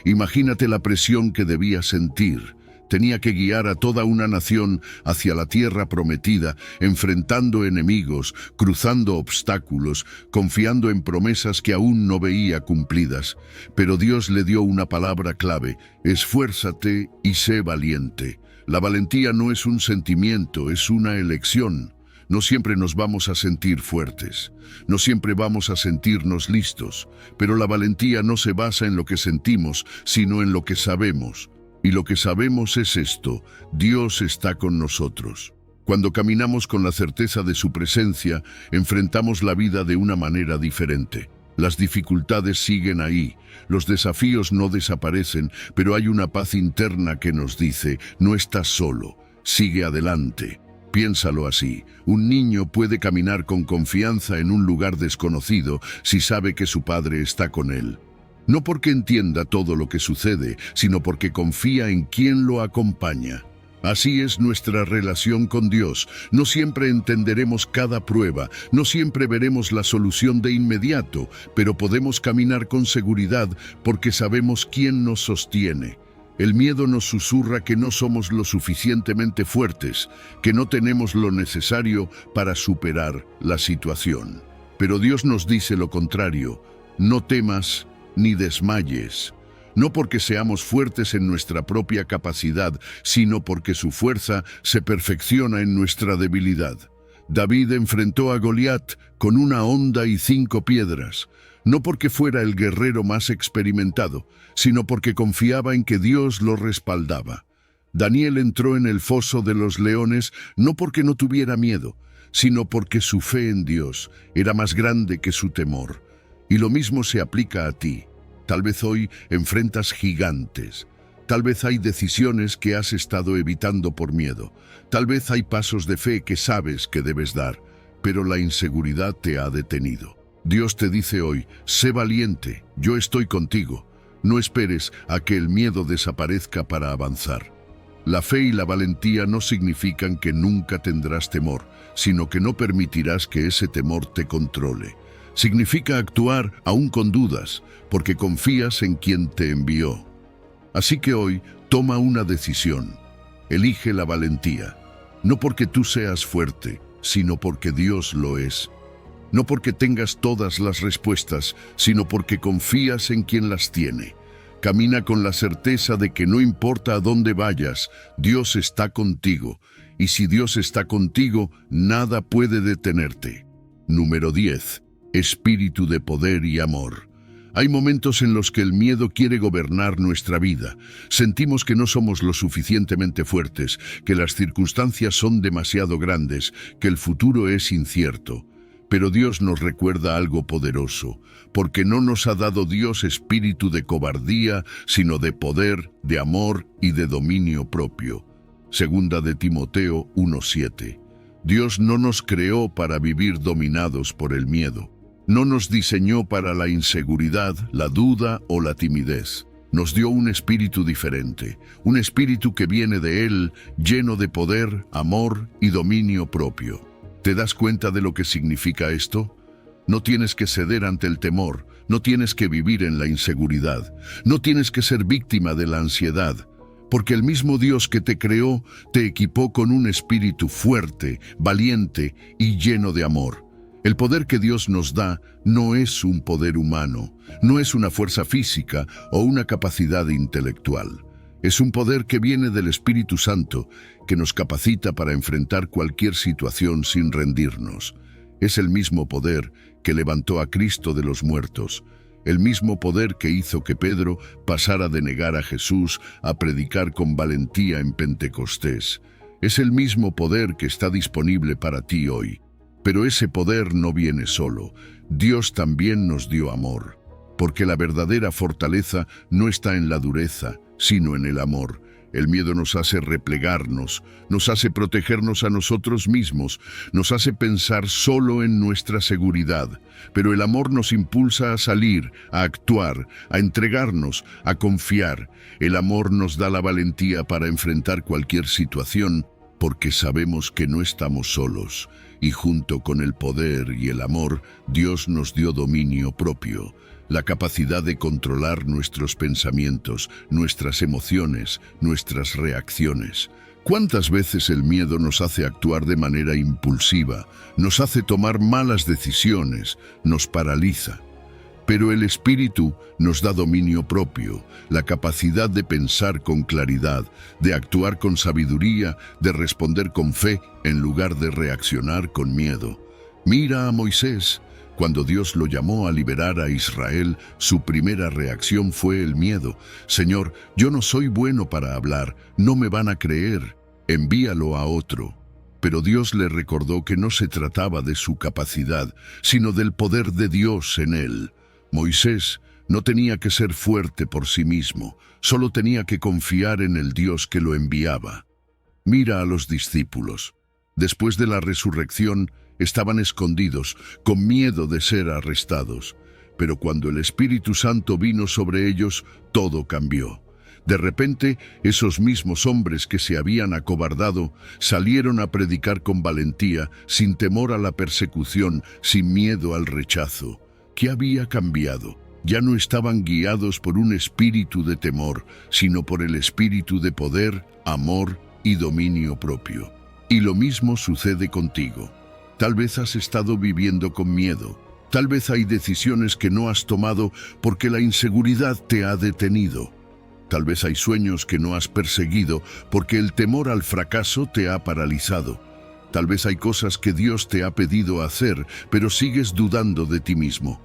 Imagínate la presión que debía sentir. Tenía que guiar a toda una nación hacia la tierra prometida, enfrentando enemigos, cruzando obstáculos, confiando en promesas que aún no veía cumplidas. Pero Dios le dio una palabra clave: esfuérzate y sé valiente. La valentía no es un sentimiento, es una elección. No siempre nos vamos a sentir fuertes, no siempre vamos a sentirnos listos, pero la valentía no se basa en lo que sentimos, sino en lo que sabemos. Y lo que sabemos es esto: Dios está con nosotros. Cuando caminamos con la certeza de su presencia, enfrentamos la vida de una manera diferente. Las dificultades siguen ahí, los desafíos no desaparecen, pero hay una paz interna que nos dice: no estás solo, sigue adelante. Piénsalo así: un niño puede caminar con confianza en un lugar desconocido si sabe que su padre está con él. No porque entienda todo lo que sucede, sino porque confía en quien lo acompaña. Así es nuestra relación con Dios. No siempre entenderemos cada prueba, no siempre veremos la solución de inmediato, pero podemos caminar con seguridad porque sabemos quién nos sostiene. El miedo nos susurra que no somos lo suficientemente fuertes, que no tenemos lo necesario para superar la situación. Pero Dios nos dice lo contrario: no temas ni desmayes. No porque seamos fuertes en nuestra propia capacidad, sino porque su fuerza se perfecciona en nuestra debilidad. David enfrentó a Goliat con una honda y 5 piedras, no porque fuera el guerrero más experimentado, sino porque confiaba en que Dios lo respaldaba. Daniel entró en el foso de los leones no porque no tuviera miedo, sino porque su fe en Dios era más grande que su temor. Y lo mismo se aplica a ti. Tal vez hoy enfrentas gigantes. Tal vez hay decisiones que has estado evitando por miedo. Tal vez hay pasos de fe que sabes que debes dar, pero la inseguridad te ha detenido. Dios te dice hoy: sé valiente, yo estoy contigo. No esperes a que el miedo desaparezca para avanzar. La fe y la valentía no significan que nunca tendrás temor, sino que no permitirás que ese temor te controle. Significa actuar aún con dudas, porque confías en quien te envió. Así que hoy toma una decisión. Elige la valentía, no porque tú seas fuerte, sino porque Dios lo es. No porque tengas todas las respuestas, sino porque confías en quien las tiene. Camina con la certeza de que no importa a dónde vayas, Dios está contigo. Y si Dios está contigo, nada puede detenerte. Número 10. Espíritu de poder y amor. Hay momentos en los que el miedo quiere gobernar nuestra vida. Sentimos que no somos lo suficientemente fuertes, que las circunstancias son demasiado grandes, que el futuro es incierto. Pero Dios nos recuerda algo poderoso, porque no nos ha dado Dios espíritu de cobardía, sino de poder, de amor y de dominio propio. Segunda de Timoteo 1:7. Dios no nos creó para vivir dominados por el miedo. No nos diseñó para la inseguridad, la duda o la timidez. Nos dio un espíritu diferente, un espíritu que viene de Él, lleno de poder, amor y dominio propio. ¿Te das cuenta de lo que significa esto? No tienes que ceder ante el temor, no tienes que vivir en la inseguridad, no tienes que ser víctima de la ansiedad, porque el mismo Dios que te creó te equipó con un espíritu fuerte, valiente y lleno de amor. El poder que Dios nos da no es un poder humano, no es una fuerza física o una capacidad intelectual. Es un poder que viene del Espíritu Santo, que nos capacita para enfrentar cualquier situación sin rendirnos. Es el mismo poder que levantó a Cristo de los muertos, el mismo poder que hizo que Pedro pasara de negar a Jesús a predicar con valentía en Pentecostés. Es el mismo poder que está disponible para ti hoy. Pero ese poder no viene solo. Dios también nos dio amor, porque la verdadera fortaleza no está en la dureza, sino en el amor. El miedo nos hace replegarnos, nos hace protegernos a nosotros mismos, nos hace pensar solo en nuestra seguridad. Pero el amor nos impulsa a salir, a actuar, a entregarnos, a confiar. El amor nos da la valentía para enfrentar cualquier situación, porque sabemos que no estamos solos. Y junto con el poder y el amor, Dios nos dio dominio propio, la capacidad de controlar nuestros pensamientos, nuestras emociones, nuestras reacciones. ¿Cuántas veces el miedo nos hace actuar de manera impulsiva, nos hace tomar malas decisiones, nos paraliza? Pero el Espíritu nos da dominio propio, la capacidad de pensar con claridad, de actuar con sabiduría, de responder con fe en lugar de reaccionar con miedo. Mira a Moisés. Cuando Dios lo llamó a liberar a Israel, su primera reacción fue el miedo. Señor, yo no soy bueno para hablar, no me van a creer, envíalo a otro. Pero Dios le recordó que no se trataba de su capacidad, sino del poder de Dios en él. Moisés no tenía que ser fuerte por sí mismo, solo tenía que confiar en el Dios que lo enviaba. Mira a los discípulos. Después de la resurrección, estaban escondidos, con miedo de ser arrestados. Pero cuando el Espíritu Santo vino sobre ellos, todo cambió. De repente, esos mismos hombres que se habían acobardado salieron a predicar con valentía, sin temor a la persecución, sin miedo al rechazo. ¿Qué había cambiado? Ya no estaban guiados por un espíritu de temor, sino por el espíritu de poder, amor y dominio propio. Y lo mismo sucede contigo. Tal vez has estado viviendo con miedo. Tal vez hay decisiones que no has tomado porque la inseguridad te ha detenido. Tal vez hay sueños que no has perseguido porque el temor al fracaso te ha paralizado. Tal vez hay cosas que Dios te ha pedido hacer, pero sigues dudando de ti mismo.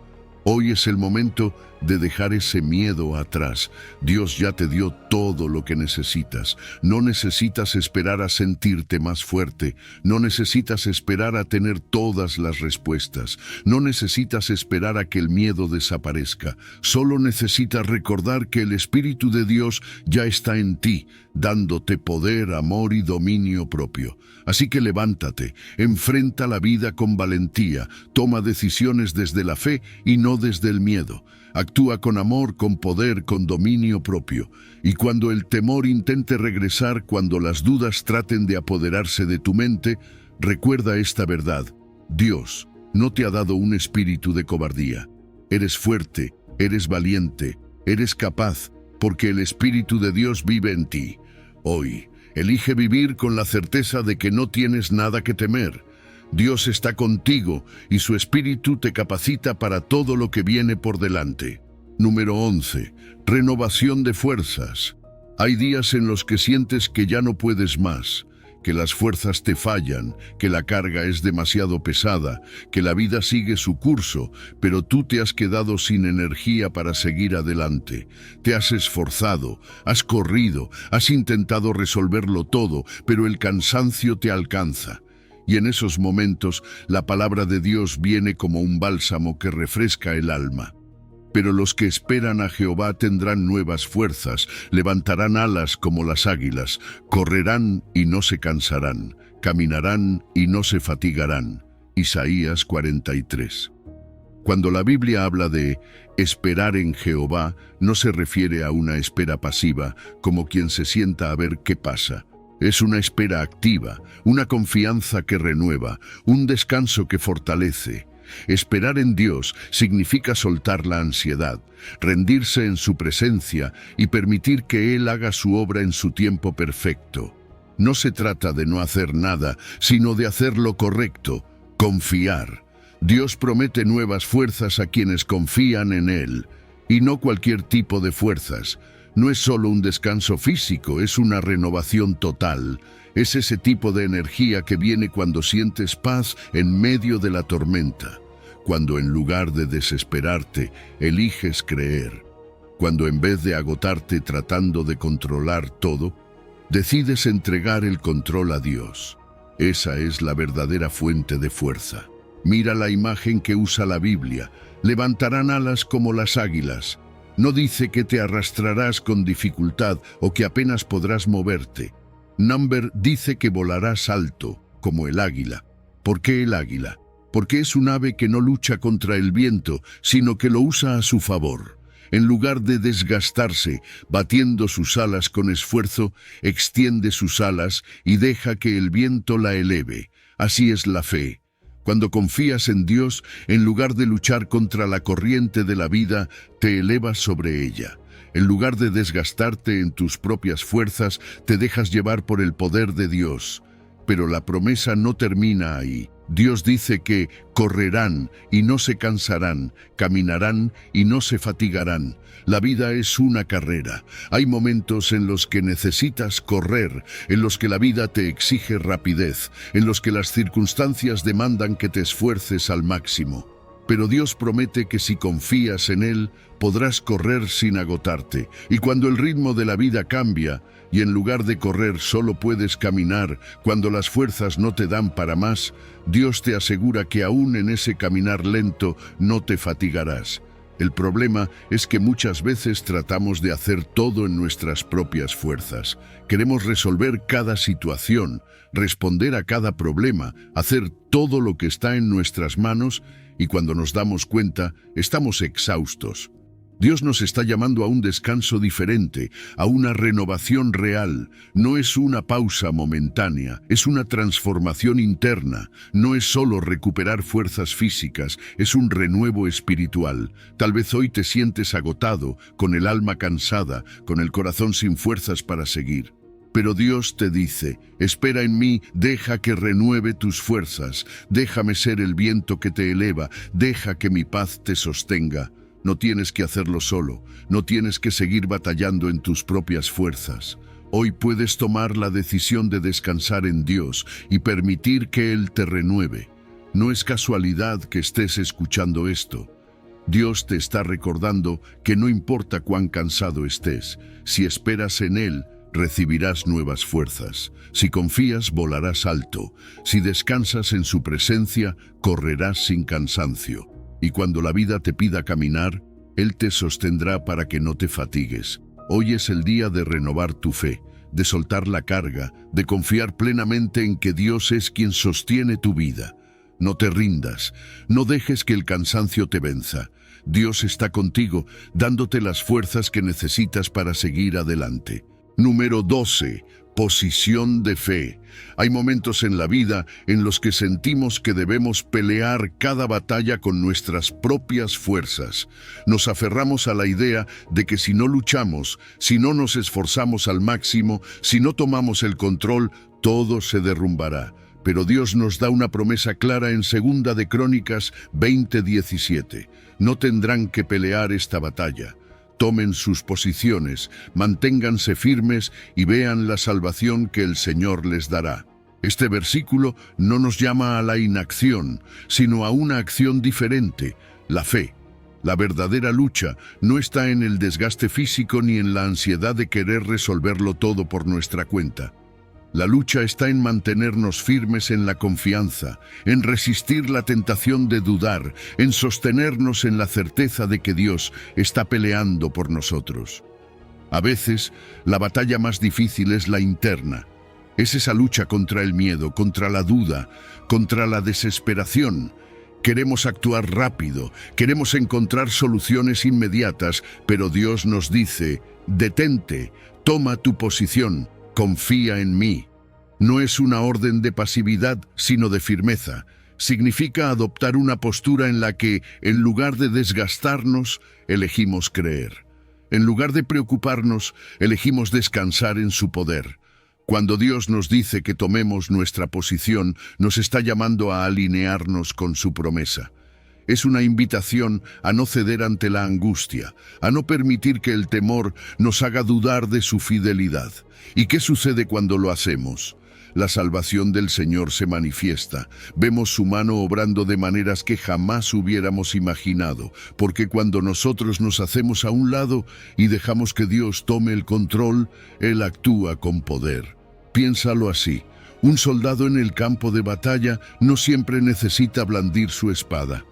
Hoy es el momento de dejar ese miedo atrás. Dios ya te dio todo lo que necesitas. No necesitas esperar a sentirte más fuerte. No necesitas esperar a tener todas las respuestas. No necesitas esperar a que el miedo desaparezca. Solo necesitas recordar que el Espíritu de Dios ya está en ti, dándote poder, amor y dominio propio. Así que levántate, enfrenta la vida con valentía, toma decisiones desde la fe y no desde el miedo. Actúa con amor, con poder, con dominio propio. Y cuando el temor intente regresar, cuando las dudas traten de apoderarse de tu mente, recuerda esta verdad. Dios no te ha dado un espíritu de cobardía. Eres fuerte, eres valiente, eres capaz, porque el Espíritu de Dios vive en ti. Hoy, elige vivir con la certeza de que no tienes nada que temer. Dios está contigo y su Espíritu te capacita para todo lo que viene por delante. Número 11. Renovación de fuerzas. Hay días en los que sientes que ya no puedes más, que las fuerzas te fallan, que la carga es demasiado pesada, que la vida sigue su curso, pero tú te has quedado sin energía para seguir adelante. Te has esforzado, has corrido, has intentado resolverlo todo, pero el cansancio te alcanza. Y en esos momentos, la palabra de Dios viene como un bálsamo que refresca el alma. Pero los que esperan a Jehová tendrán nuevas fuerzas, levantarán alas como las águilas, correrán y no se cansarán, caminarán y no se fatigarán. Isaías 43. Cuando la Biblia habla de esperar en Jehová, no se refiere a una espera pasiva, como quien se sienta a ver qué pasa. Es una espera activa, una confianza que renueva, un descanso que fortalece. Esperar en Dios significa soltar la ansiedad, rendirse en su presencia y permitir que Él haga su obra en su tiempo perfecto. No se trata de no hacer nada, sino de hacer lo correcto, confiar. Dios promete nuevas fuerzas a quienes confían en Él, y no cualquier tipo de fuerzas. No es solo un descanso físico, es una renovación total. Es ese tipo de energía que viene cuando sientes paz en medio de la tormenta, cuando en lugar de desesperarte, eliges creer, cuando en vez de agotarte tratando de controlar todo, decides entregar el control a Dios. Esa es la verdadera fuente de fuerza. Mira la imagen que usa la Biblia. Levantarán alas como las águilas. No dice que te arrastrarás con dificultad o que apenas podrás moverte. Number dice que volarás alto, como el águila. ¿Por qué el águila? Porque es un ave que no lucha contra el viento, sino que lo usa a su favor. En lugar de desgastarse, batiendo sus alas con esfuerzo, extiende sus alas y deja que el viento la eleve. Así es la fe. Cuando confías en Dios, en lugar de luchar contra la corriente de la vida, te elevas sobre ella. En lugar de desgastarte en tus propias fuerzas, te dejas llevar por el poder de Dios. Pero la promesa no termina ahí. Dios dice que correrán y no se cansarán, caminarán y no se fatigarán. La vida es una carrera. Hay momentos en los que necesitas correr, en los que la vida te exige rapidez, en los que las circunstancias demandan que te esfuerces al máximo. Pero Dios promete que si confías en Él, podrás correr sin agotarte. Y cuando el ritmo de la vida cambia, y en lugar de correr solo puedes caminar, cuando las fuerzas no te dan para más, Dios te asegura que aún en ese caminar lento no te fatigarás. El problema es que muchas veces tratamos de hacer todo en nuestras propias fuerzas. Queremos resolver cada situación, responder a cada problema, hacer todo lo que está en nuestras manos, y cuando nos damos cuenta, estamos exhaustos. Dios nos está llamando a un descanso diferente, a una renovación real. No es una pausa momentánea, es una transformación interna. No es solo recuperar fuerzas físicas, es un renuevo espiritual. Tal vez hoy te sientes agotado, con el alma cansada, con el corazón sin fuerzas para seguir. Pero Dios te dice, espera en mí, deja que renueve tus fuerzas, déjame ser el viento que te eleva, deja que mi paz te sostenga. No tienes que hacerlo solo, no tienes que seguir batallando en tus propias fuerzas. Hoy puedes tomar la decisión de descansar en Dios y permitir que Él te renueve. No es casualidad que estés escuchando esto. Dios te está recordando que no importa cuán cansado estés, si esperas en Él, recibirás nuevas fuerzas. Si confías, volarás alto. Si descansas en su presencia, correrás sin cansancio. Y cuando la vida te pida caminar, Él te sostendrá para que no te fatigues. Hoy es el día de renovar tu fe, de soltar la carga, de confiar plenamente en que Dios es quien sostiene tu vida. No te rindas, no dejes que el cansancio te venza. Dios está contigo, dándote las fuerzas que necesitas para seguir adelante. Número 12. Posición de fe. Hay momentos en la vida en los que sentimos que debemos pelear cada batalla con nuestras propias fuerzas. Nos aferramos a la idea de que si no luchamos, si no nos esforzamos al máximo, si no tomamos el control, todo se derrumbará. Pero Dios nos da una promesa clara en 2 de Crónicas 20:17. No tendrán que pelear esta batalla. Tomen sus posiciones, manténganse firmes y vean la salvación que el Señor les dará. Este versículo no nos llama a la inacción, sino a una acción diferente, la fe. La verdadera lucha no está en el desgaste físico ni en la ansiedad de querer resolverlo todo por nuestra cuenta. La lucha está en mantenernos firmes en la confianza, en resistir la tentación de dudar, en sostenernos en la certeza de que Dios está peleando por nosotros. A veces, la batalla más difícil es la interna. Es esa lucha contra el miedo, contra la duda, contra la desesperación. Queremos actuar rápido, queremos encontrar soluciones inmediatas, pero Dios nos dice, detente, toma tu posición. Confía en mí. No es una orden de pasividad, sino de firmeza. Significa adoptar una postura en la que, en lugar de desgastarnos, elegimos creer. En lugar de preocuparnos, elegimos descansar en su poder. Cuando Dios nos dice que tomemos nuestra posición, nos está llamando a alinearnos con su promesa. Es una invitación a no ceder ante la angustia, a no permitir que el temor nos haga dudar de su fidelidad. ¿Y qué sucede cuando lo hacemos? La salvación del Señor se manifiesta. Vemos su mano obrando de maneras que jamás hubiéramos imaginado, porque cuando nosotros nos hacemos a un lado y dejamos que Dios tome el control, Él actúa con poder. Piénsalo así. Un soldado en el campo de batalla no siempre necesita blandir su espada.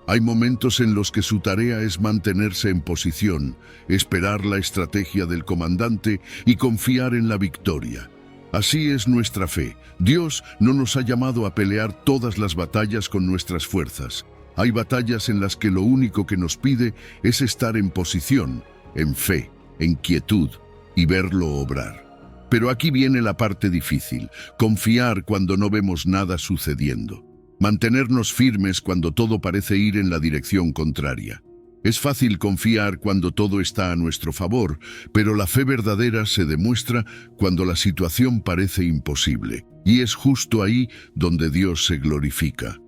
Hay momentos en los que su tarea es mantenerse en posición, esperar la estrategia del comandante y confiar en la victoria. Así es nuestra fe. Dios no nos ha llamado a pelear todas las batallas con nuestras fuerzas. Hay batallas en las que lo único que nos pide es estar en posición, en fe, en quietud y verlo obrar. Pero aquí viene la parte difícil, confiar cuando no vemos nada sucediendo. Mantenernos firmes cuando todo parece ir en la dirección contraria. Es fácil confiar cuando todo está a nuestro favor, pero la fe verdadera se demuestra cuando la situación parece imposible. Y es justo ahí donde Dios se glorifica.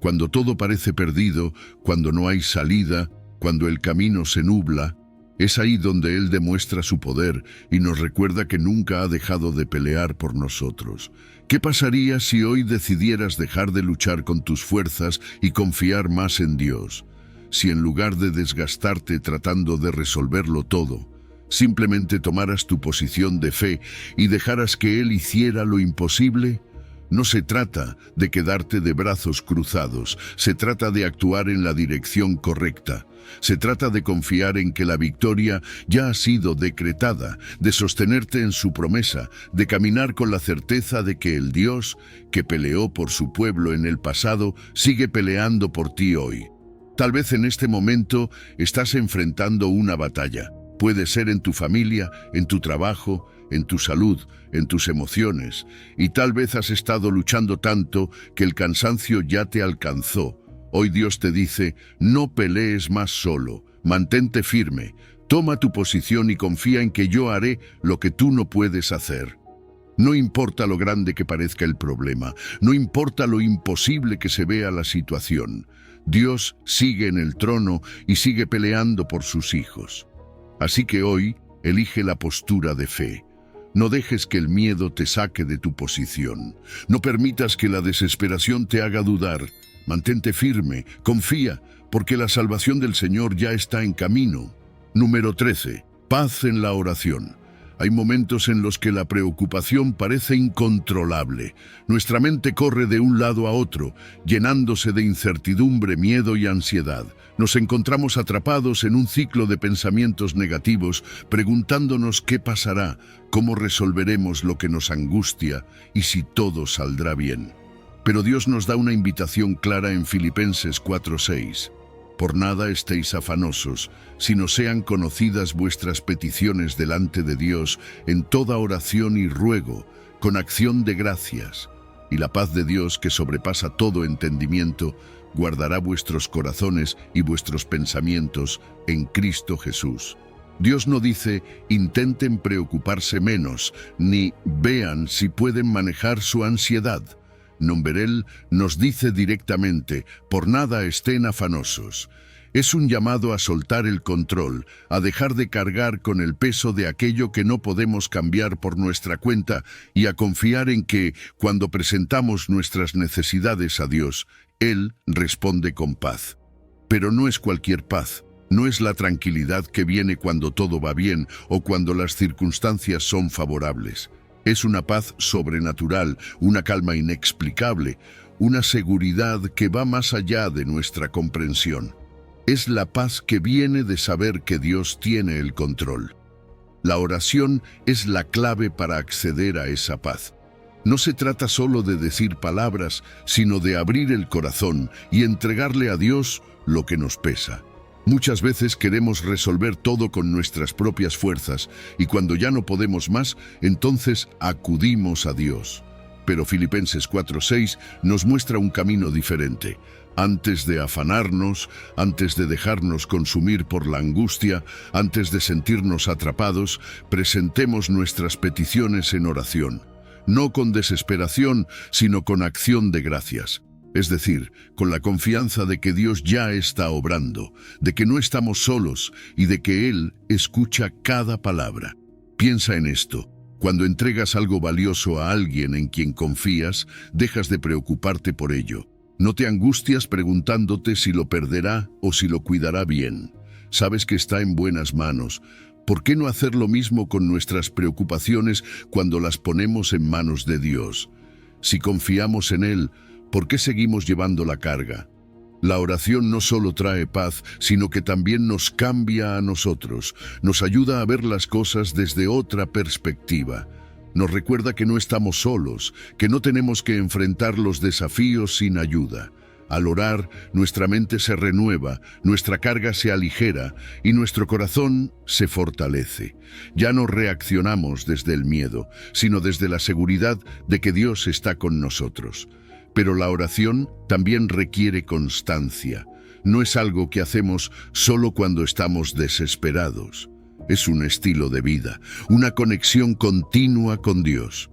Cuando todo parece perdido, cuando no hay salida, cuando el camino se nubla, Es ahí donde Él demuestra su poder y nos recuerda que nunca ha dejado de pelear por nosotros. ¿Qué pasaría si hoy decidieras dejar de luchar con tus fuerzas y confiar más en Dios? Si en lugar de desgastarte tratando de resolverlo todo, simplemente tomaras tu posición de fe y dejaras que Él hiciera lo imposible. No se trata de quedarte de brazos cruzados, se trata de actuar en la dirección correcta. Se trata de confiar en que la victoria ya ha sido decretada, de sostenerte en su promesa, de caminar con la certeza de que el Dios que peleó por su pueblo en el pasado sigue peleando por ti hoy. Tal vez en este momento estás enfrentando una batalla. Puede ser en tu familia, en tu trabajo, en tu salud, en tus emociones, y tal vez has estado luchando tanto que el cansancio ya te alcanzó. Hoy Dios te dice, no pelees más solo, mantente firme, toma tu posición y confía en que yo haré lo que tú no puedes hacer. No importa lo grande que parezca el problema, no importa lo imposible que se vea la situación, Dios sigue en el trono y sigue peleando por sus hijos. Así que hoy, elige la postura de fe. No dejes que el miedo te saque de tu posición. No permitas que la desesperación te haga dudar. Mantente firme, confía, porque la salvación del Señor ya está en camino. Número 13. Paz en la oración. Hay momentos en los que la preocupación parece incontrolable. Nuestra mente corre de un lado a otro, llenándose de incertidumbre, miedo y ansiedad. Nos encontramos atrapados en un ciclo de pensamientos negativos, preguntándonos qué pasará, cómo resolveremos lo que nos angustia y si todo saldrá bien. Pero Dios nos da una invitación clara en Filipenses 4:6. Por nada estéis afanosos, sino sean conocidas vuestras peticiones delante de Dios en toda oración y ruego, con acción de gracias. Y la paz de Dios, que sobrepasa todo entendimiento, guardará vuestros corazones y vuestros pensamientos en Cristo Jesús. Dios no dice, intenten preocuparse menos, ni vean si pueden manejar su ansiedad. Él nos dice directamente, por nada estén afanosos. Es un llamado a soltar el control, a dejar de cargar con el peso de aquello que no podemos cambiar por nuestra cuenta y a confiar en que, cuando presentamos nuestras necesidades a Dios, Él responde con paz. Pero no es cualquier paz, no es la tranquilidad que viene cuando todo va bien o cuando las circunstancias son favorables. Es una paz sobrenatural, una calma inexplicable, una seguridad que va más allá de nuestra comprensión. Es la paz que viene de saber que Dios tiene el control. La oración es la clave para acceder a esa paz. No se trata solo de decir palabras, sino de abrir el corazón y entregarle a Dios lo que nos pesa. Muchas veces queremos resolver todo con nuestras propias fuerzas y cuando ya no podemos más, entonces acudimos a Dios. Pero Filipenses 4:6 nos muestra un camino diferente. Antes de afanarnos, antes de dejarnos consumir por la angustia, antes de sentirnos atrapados, presentemos nuestras peticiones en oración. No con desesperación, sino con acción de gracias. Es decir, con la confianza de que Dios ya está obrando, de que no estamos solos y de que Él escucha cada palabra. Piensa en esto. Cuando entregas algo valioso a alguien en quien confías, dejas de preocuparte por ello. No te angustias preguntándote si lo perderá o si lo cuidará bien. Sabes que está en buenas manos. ¿Por qué no hacer lo mismo con nuestras preocupaciones cuando las ponemos en manos de Dios? Si confiamos en Él, ¿por qué seguimos llevando la carga? La oración no solo trae paz, sino que también nos cambia a nosotros, nos ayuda a ver las cosas desde otra perspectiva. Nos recuerda que no estamos solos, que no tenemos que enfrentar los desafíos sin ayuda. Al orar, nuestra mente se renueva, nuestra carga se aligera y nuestro corazón se fortalece. Ya no reaccionamos desde el miedo, sino desde la seguridad de que Dios está con nosotros. Pero la oración también requiere constancia. No es algo que hacemos solo cuando estamos desesperados. Es un estilo de vida, una conexión continua con Dios.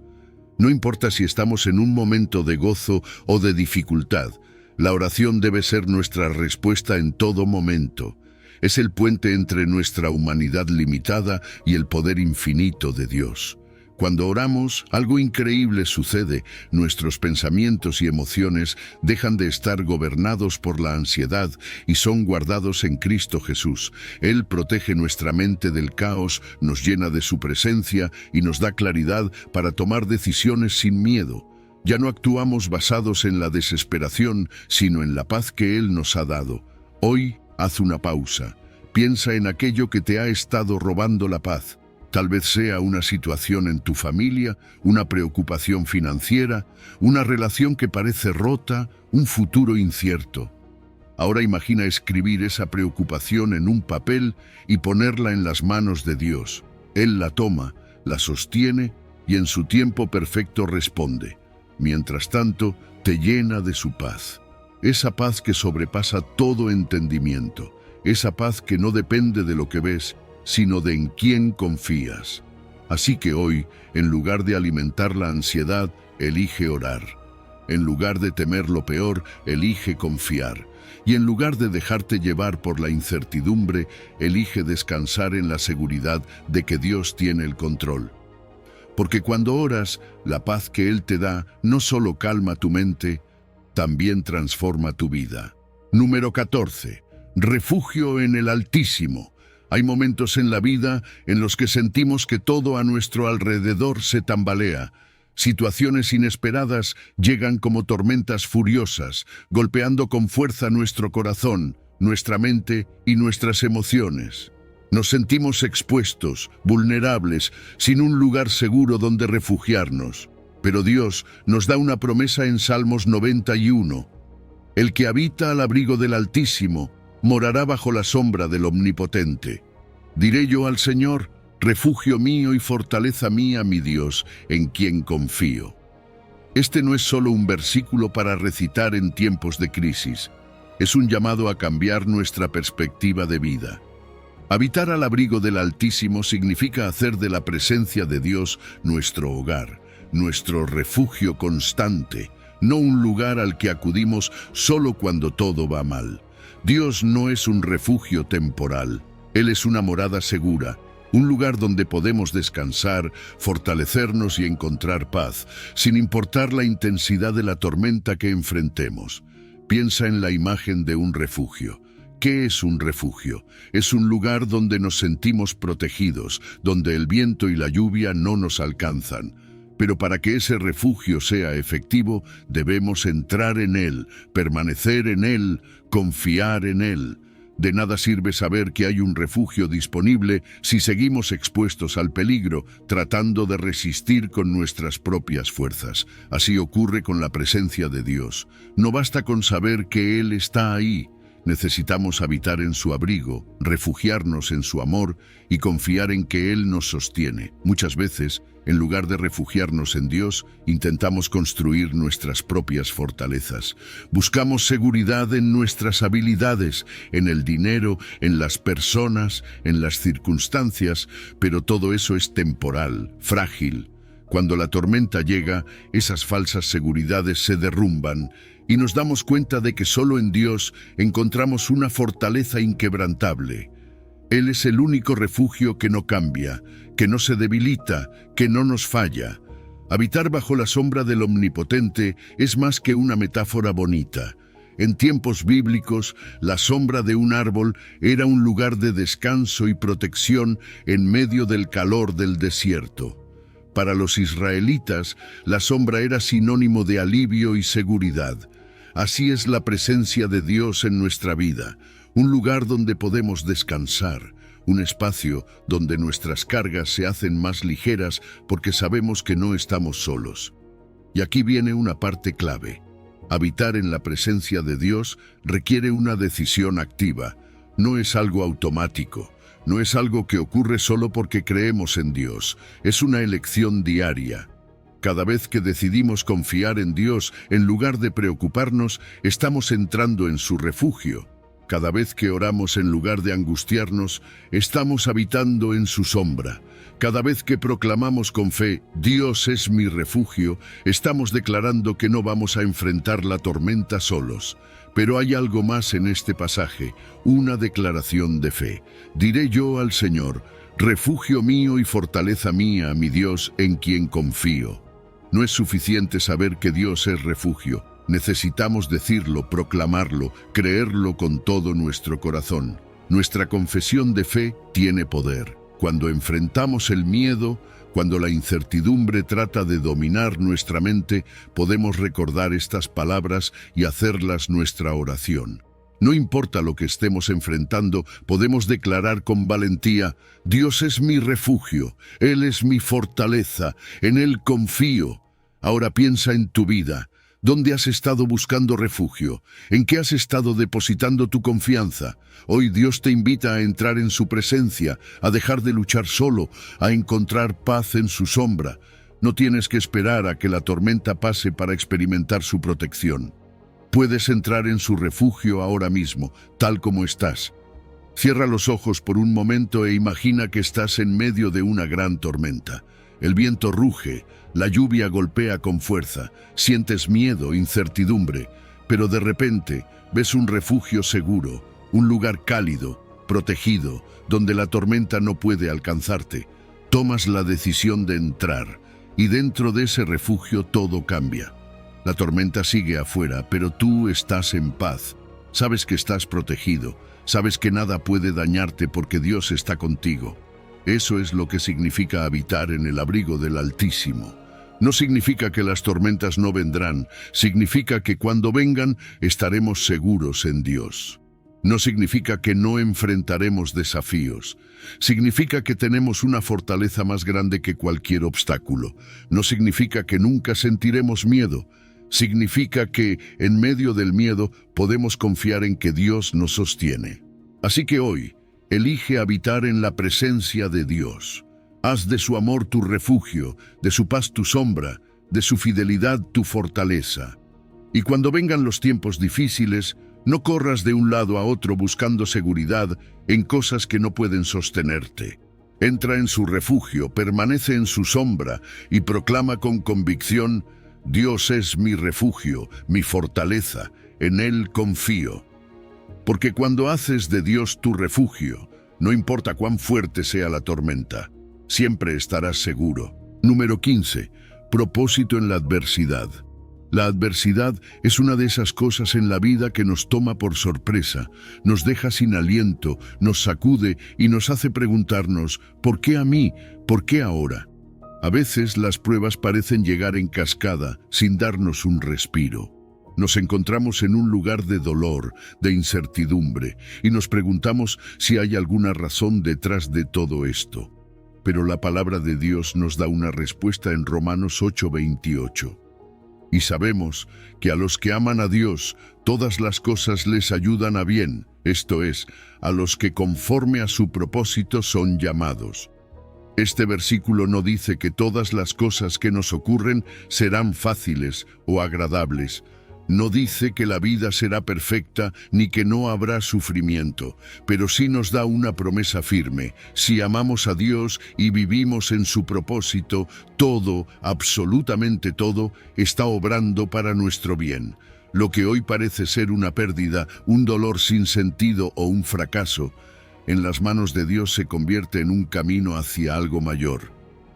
No importa si estamos en un momento de gozo o de dificultad, la oración debe ser nuestra respuesta en todo momento. Es el puente entre nuestra humanidad limitada y el poder infinito de Dios. Cuando oramos, algo increíble sucede. Nuestros pensamientos y emociones dejan de estar gobernados por la ansiedad y son guardados en Cristo Jesús. Él protege nuestra mente del caos, nos llena de su presencia y nos da claridad para tomar decisiones sin miedo. Ya no actuamos basados en la desesperación, sino en la paz que Él nos ha dado. Hoy, haz una pausa. Piensa en aquello que te ha estado robando la paz. Tal vez sea una situación en tu familia, una preocupación financiera, una relación que parece rota, un futuro incierto. Ahora imagina escribir esa preocupación en un papel y ponerla en las manos de Dios. Él la toma, la sostiene y en su tiempo perfecto responde. Mientras tanto, te llena de su paz. Esa paz que sobrepasa todo entendimiento. Esa paz que no depende de lo que ves, sino de en quién confías. Así que hoy, en lugar de alimentar la ansiedad, elige orar. En lugar de temer lo peor, elige confiar. Y en lugar de dejarte llevar por la incertidumbre, elige descansar en la seguridad de que Dios tiene el control. Porque cuando oras, la paz que Él te da no solo calma tu mente, también transforma tu vida. Número 14. Refugio en el Altísimo. Hay momentos en la vida en los que sentimos que todo a nuestro alrededor se tambalea. Situaciones inesperadas llegan como tormentas furiosas, golpeando con fuerza nuestro corazón, nuestra mente y nuestras emociones. Nos sentimos expuestos, vulnerables, sin un lugar seguro donde refugiarnos. Pero Dios nos da una promesa en Salmos 91. El que habita al abrigo del Altísimo morará bajo la sombra del Omnipotente. Diré yo al Señor, refugio mío y fortaleza mía, mi Dios, en quien confío. Este no es solo un versículo para recitar en tiempos de crisis, es un llamado a cambiar nuestra perspectiva de vida. Habitar al abrigo del Altísimo significa hacer de la presencia de Dios nuestro hogar, nuestro refugio constante, no un lugar al que acudimos solo cuando todo va mal. Dios no es un refugio temporal, Él es una morada segura, un lugar donde podemos descansar, fortalecernos y encontrar paz, sin importar la intensidad de la tormenta que enfrentemos. Piensa en la imagen de un refugio. ¿Qué es un refugio? Es un lugar donde nos sentimos protegidos, donde el viento y la lluvia no nos alcanzan. Pero para que ese refugio sea efectivo, debemos entrar en él, permanecer en él, confiar en él. De nada sirve saber que hay un refugio disponible si seguimos expuestos al peligro, tratando de resistir con nuestras propias fuerzas. Así ocurre con la presencia de Dios. No basta con saber que Él está ahí. Necesitamos habitar en su abrigo, refugiarnos en su amor y confiar en que Él nos sostiene. Muchas veces, en lugar de refugiarnos en Dios, intentamos construir nuestras propias fortalezas. Buscamos seguridad en nuestras habilidades, en el dinero, en las personas, en las circunstancias, pero todo eso es temporal, frágil. Cuando la tormenta llega, esas falsas seguridades se derrumban y nos damos cuenta de que solo en Dios encontramos una fortaleza inquebrantable. Él es el único refugio que no cambia, que no se debilita, que no nos falla. Habitar bajo la sombra del Omnipotente es más que una metáfora bonita. En tiempos bíblicos, la sombra de un árbol era un lugar de descanso y protección en medio del calor del desierto. Para los israelitas, la sombra era sinónimo de alivio y seguridad. Así es la presencia de Dios en nuestra vida, un lugar donde podemos descansar, un espacio donde nuestras cargas se hacen más ligeras porque sabemos que no estamos solos. Y aquí viene una parte clave. Habitar en la presencia de Dios requiere una decisión activa, no es algo automático. No es algo que ocurre solo porque creemos en Dios, es una elección diaria. Cada vez que decidimos confiar en Dios, en lugar de preocuparnos, estamos entrando en su refugio. Cada vez que oramos en lugar de angustiarnos, estamos habitando en su sombra. Cada vez que proclamamos con fe, Dios es mi refugio, estamos declarando que no vamos a enfrentar la tormenta solos. Pero hay algo más en este pasaje, una declaración de fe. Diré yo al Señor, refugio mío y fortaleza mía, mi Dios, en quien confío. No es suficiente saber que Dios es refugio. Necesitamos decirlo, proclamarlo, creerlo con todo nuestro corazón. Nuestra confesión de fe tiene poder. Cuando enfrentamos el miedo, cuando la incertidumbre trata de dominar nuestra mente, podemos recordar estas palabras y hacerlas nuestra oración. No importa lo que estemos enfrentando, podemos declarar con valentía, Dios es mi refugio, Él es mi fortaleza, en Él confío. Ahora piensa en tu vida. ¿Dónde has estado buscando refugio? ¿En qué has estado depositando tu confianza? Hoy Dios te invita a entrar en su presencia, a dejar de luchar solo, a encontrar paz en su sombra. No tienes que esperar a que la tormenta pase para experimentar su protección. Puedes entrar en su refugio ahora mismo, tal como estás. Cierra los ojos por un momento e imagina que estás en medio de una gran tormenta. El viento ruge, la lluvia golpea con fuerza, sientes miedo, incertidumbre, pero de repente ves un refugio seguro, un lugar cálido, protegido, donde la tormenta no puede alcanzarte. Tomas la decisión de entrar, y dentro de ese refugio todo cambia. La tormenta sigue afuera, pero tú estás en paz. Sabes que estás protegido, sabes que nada puede dañarte porque Dios está contigo. Eso es lo que significa habitar en el abrigo del Altísimo. No significa que las tormentas no vendrán, significa que cuando vengan estaremos seguros en Dios. No significa que no enfrentaremos desafíos. Significa que tenemos una fortaleza más grande que cualquier obstáculo. No significa que nunca sentiremos miedo. Significa que, en medio del miedo, podemos confiar en que Dios nos sostiene. Así que hoy, elige habitar en la presencia de Dios. Haz de su amor tu refugio, de su paz tu sombra, de su fidelidad tu fortaleza. Y cuando vengan los tiempos difíciles, no corras de un lado a otro buscando seguridad en cosas que no pueden sostenerte. Entra en su refugio, permanece en su sombra y proclama con convicción, Dios es mi refugio, mi fortaleza, en Él confío. Porque cuando haces de Dios tu refugio, no importa cuán fuerte sea la tormenta, siempre estarás seguro. Número 15. Propósito en la adversidad. La adversidad es una de esas cosas en la vida que nos toma por sorpresa, nos deja sin aliento, nos sacude y nos hace preguntarnos, ¿por qué a mí? ¿Por qué ahora? A veces las pruebas parecen llegar en cascada, sin darnos un respiro. Nos encontramos en un lugar de dolor, de incertidumbre, y nos preguntamos si hay alguna razón detrás de todo esto. Pero la palabra de Dios nos da una respuesta en Romanos 8:28. Y sabemos que a los que aman a Dios, todas las cosas les ayudan a bien, esto es, a los que conforme a su propósito son llamados. Este versículo no dice que todas las cosas que nos ocurren serán fáciles o agradables. No dice que la vida será perfecta ni que no habrá sufrimiento, pero sí nos da una promesa firme. Si amamos a Dios y vivimos en su propósito, todo, absolutamente todo, está obrando para nuestro bien. Lo que hoy parece ser una pérdida, un dolor sin sentido o un fracaso, en las manos de Dios se convierte en un camino hacia algo mayor.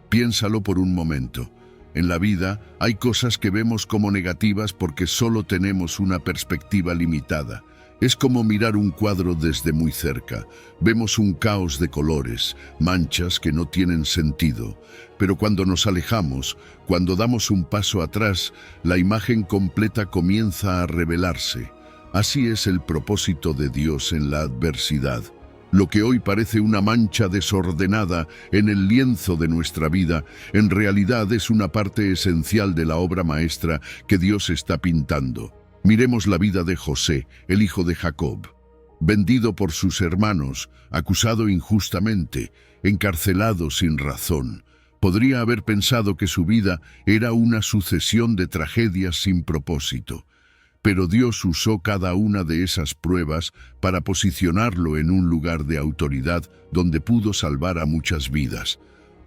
Piénsalo por un momento. En la vida hay cosas que vemos como negativas porque solo tenemos una perspectiva limitada. Es como mirar un cuadro desde muy cerca. Vemos un caos de colores, manchas que no tienen sentido. Pero cuando nos alejamos, cuando damos un paso atrás, la imagen completa comienza a revelarse. Así es el propósito de Dios en la adversidad. Lo que hoy parece una mancha desordenada en el lienzo de nuestra vida, en realidad es una parte esencial de la obra maestra que Dios está pintando. Miremos la vida de José, el hijo de Jacob. Vendido por sus hermanos, acusado injustamente, encarcelado sin razón. Podría haber pensado que su vida era una sucesión de tragedias sin propósito. pero Dios usó cada una de esas pruebas para posicionarlo en un lugar de autoridad donde pudo salvar a muchas vidas.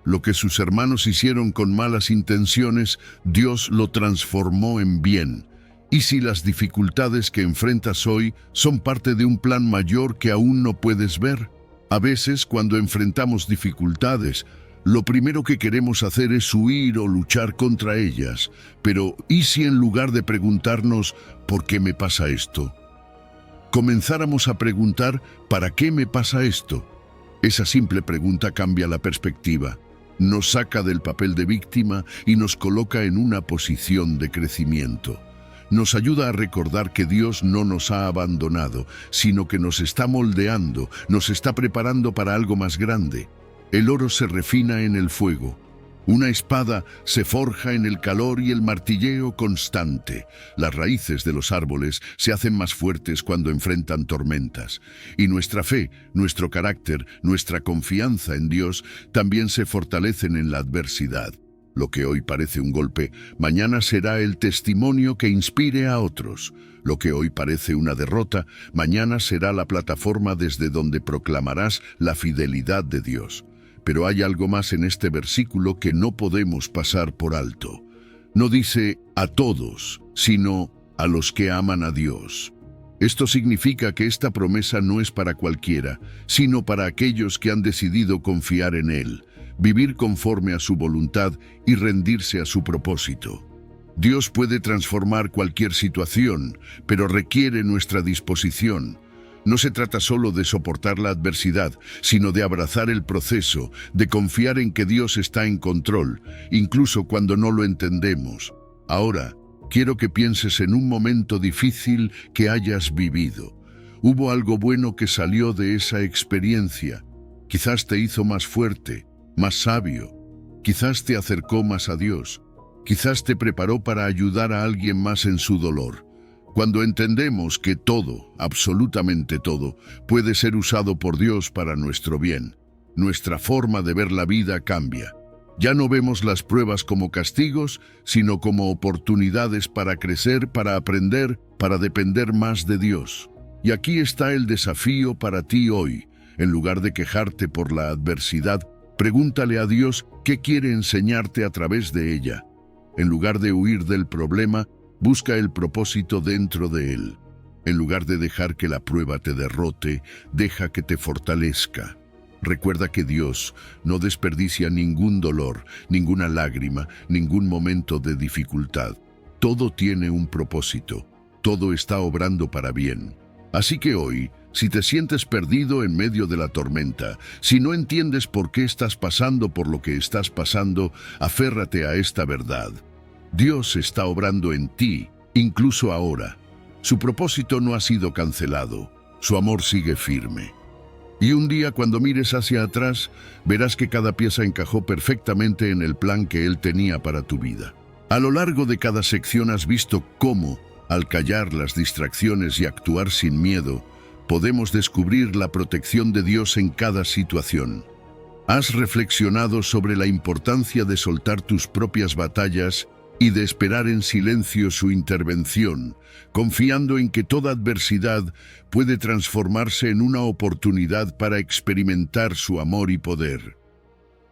Lo que sus hermanos hicieron con malas intenciones, Dios lo transformó en bien. Y si las dificultades que enfrentas hoy son parte de un plan mayor que aún no puedes ver, a veces cuando enfrentamos dificultades, lo primero que queremos hacer es huir o luchar contra ellas. Pero, ¿y si en lugar de preguntarnos ¿por qué me pasa esto?, comenzáramos a preguntar ¿para qué me pasa esto? Esa simple pregunta cambia la perspectiva, nos saca del papel de víctima y nos coloca en una posición de crecimiento. Nos ayuda a recordar que Dios no nos ha abandonado, sino que nos está moldeando, nos está preparando para algo más grande. El oro se refina en el fuego. Una espada se forja en el calor y el martilleo constante. Las raíces de los árboles se hacen más fuertes cuando enfrentan tormentas. Y nuestra fe, nuestro carácter, nuestra confianza en Dios también se fortalecen en la adversidad. Lo que hoy parece un golpe, mañana será el testimonio que inspire a otros. Lo que hoy parece una derrota, mañana será la plataforma desde donde proclamarás la fidelidad de Dios. Pero hay algo más en este versículo que no podemos pasar por alto. No dice a todos, sino a los que aman a Dios. Esto significa que esta promesa no es para cualquiera, sino para aquellos que han decidido confiar en Él, vivir conforme a su voluntad y rendirse a su propósito. Dios puede transformar cualquier situación, pero requiere nuestra disposición. No se trata solo de soportar la adversidad, sino de abrazar el proceso, de confiar en que Dios está en control, incluso cuando no lo entendemos. Ahora, quiero que pienses en un momento difícil que hayas vivido. Hubo algo bueno que salió de esa experiencia. Quizás te hizo más fuerte, más sabio. Quizás te acercó más a Dios. Quizás te preparó para ayudar a alguien más en su dolor. Cuando entendemos que todo, absolutamente todo, puede ser usado por Dios para nuestro bien, nuestra forma de ver la vida cambia. Ya no vemos las pruebas como castigos, sino como oportunidades para crecer, para aprender, para depender más de Dios. Y aquí está el desafío para ti hoy. En lugar de quejarte por la adversidad, pregúntale a Dios qué quiere enseñarte a través de ella. En lugar de huir del problema, busca el propósito dentro de él. En lugar de dejar que la prueba te derrote, deja que te fortalezca. Recuerda que Dios no desperdicia ningún dolor, ninguna lágrima, ningún momento de dificultad. Todo tiene un propósito, todo está obrando para bien. Así que hoy, si te sientes perdido en medio de la tormenta, si no entiendes por qué estás pasando por lo que estás pasando, aférrate a esta verdad. Dios está obrando en ti, incluso ahora. Su propósito no ha sido cancelado, su amor sigue firme. Y un día cuando mires hacia atrás, verás que cada pieza encajó perfectamente en el plan que Él tenía para tu vida. A lo largo de cada sección has visto cómo, al callar las distracciones y actuar sin miedo, podemos descubrir la protección de Dios en cada situación. Has reflexionado sobre la importancia de soltar tus propias batallas y de esperar en silencio su intervención, confiando en que toda adversidad puede transformarse en una oportunidad para experimentar su amor y poder.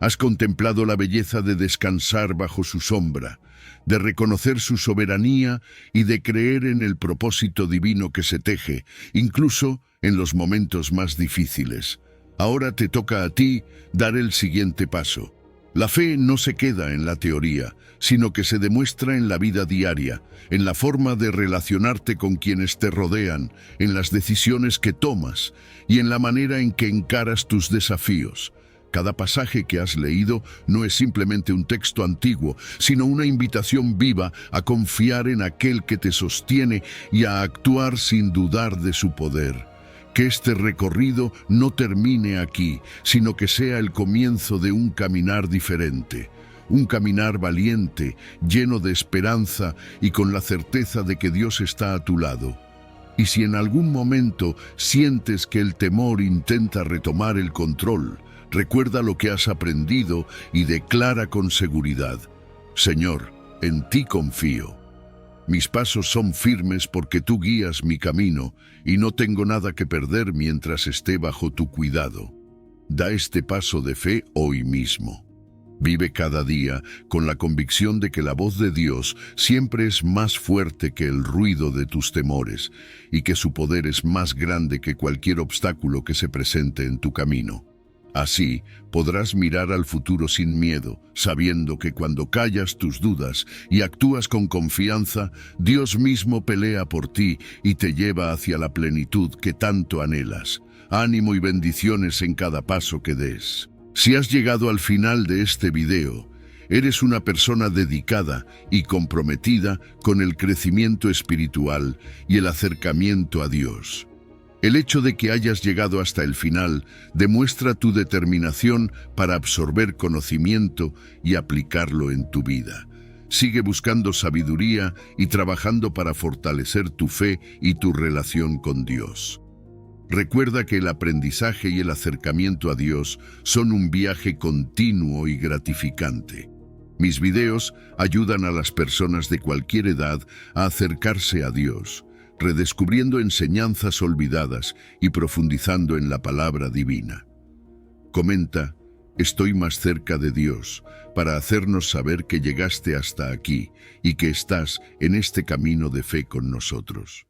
Has contemplado la belleza de descansar bajo su sombra, de reconocer su soberanía y de creer en el propósito divino que se teje, incluso en los momentos más difíciles. Ahora te toca a ti dar el siguiente paso. La fe no se queda en la teoría, sino que se demuestra en la vida diaria, en la forma de relacionarte con quienes te rodean, en las decisiones que tomas y en la manera en que encaras tus desafíos. Cada pasaje que has leído no es simplemente un texto antiguo, sino una invitación viva a confiar en aquel que te sostiene y a actuar sin dudar de su poder. Que este recorrido no termine aquí, sino que sea el comienzo de un caminar diferente. Un caminar valiente, lleno de esperanza y con la certeza de que Dios está a tu lado. Y si en algún momento sientes que el temor intenta retomar el control, recuerda lo que has aprendido y declara con seguridad: Señor, en ti confío. Mis pasos son firmes porque tú guías mi camino y no tengo nada que perder mientras esté bajo tu cuidado. Da este paso de fe hoy mismo. Vive cada día con la convicción de que la voz de Dios siempre es más fuerte que el ruido de tus temores y que su poder es más grande que cualquier obstáculo que se presente en tu camino. Así podrás mirar al futuro sin miedo, sabiendo que cuando callas tus dudas y actúas con confianza, Dios mismo pelea por ti y te lleva hacia la plenitud que tanto anhelas. Ánimo y bendiciones en cada paso que des. Si has llegado al final de este video, eres una persona dedicada y comprometida con el crecimiento espiritual y el acercamiento a Dios. El hecho de que hayas llegado hasta el final demuestra tu determinación para absorber conocimiento y aplicarlo en tu vida. Sigue buscando sabiduría y trabajando para fortalecer tu fe y tu relación con Dios. Recuerda que el aprendizaje y el acercamiento a Dios son un viaje continuo y gratificante. Mis videos ayudan a las personas de cualquier edad a acercarse a Dios, redescubriendo enseñanzas olvidadas y profundizando en la palabra divina. Comenta, estoy más cerca de Dios, para hacernos saber que llegaste hasta aquí y que estás en este camino de fe con nosotros.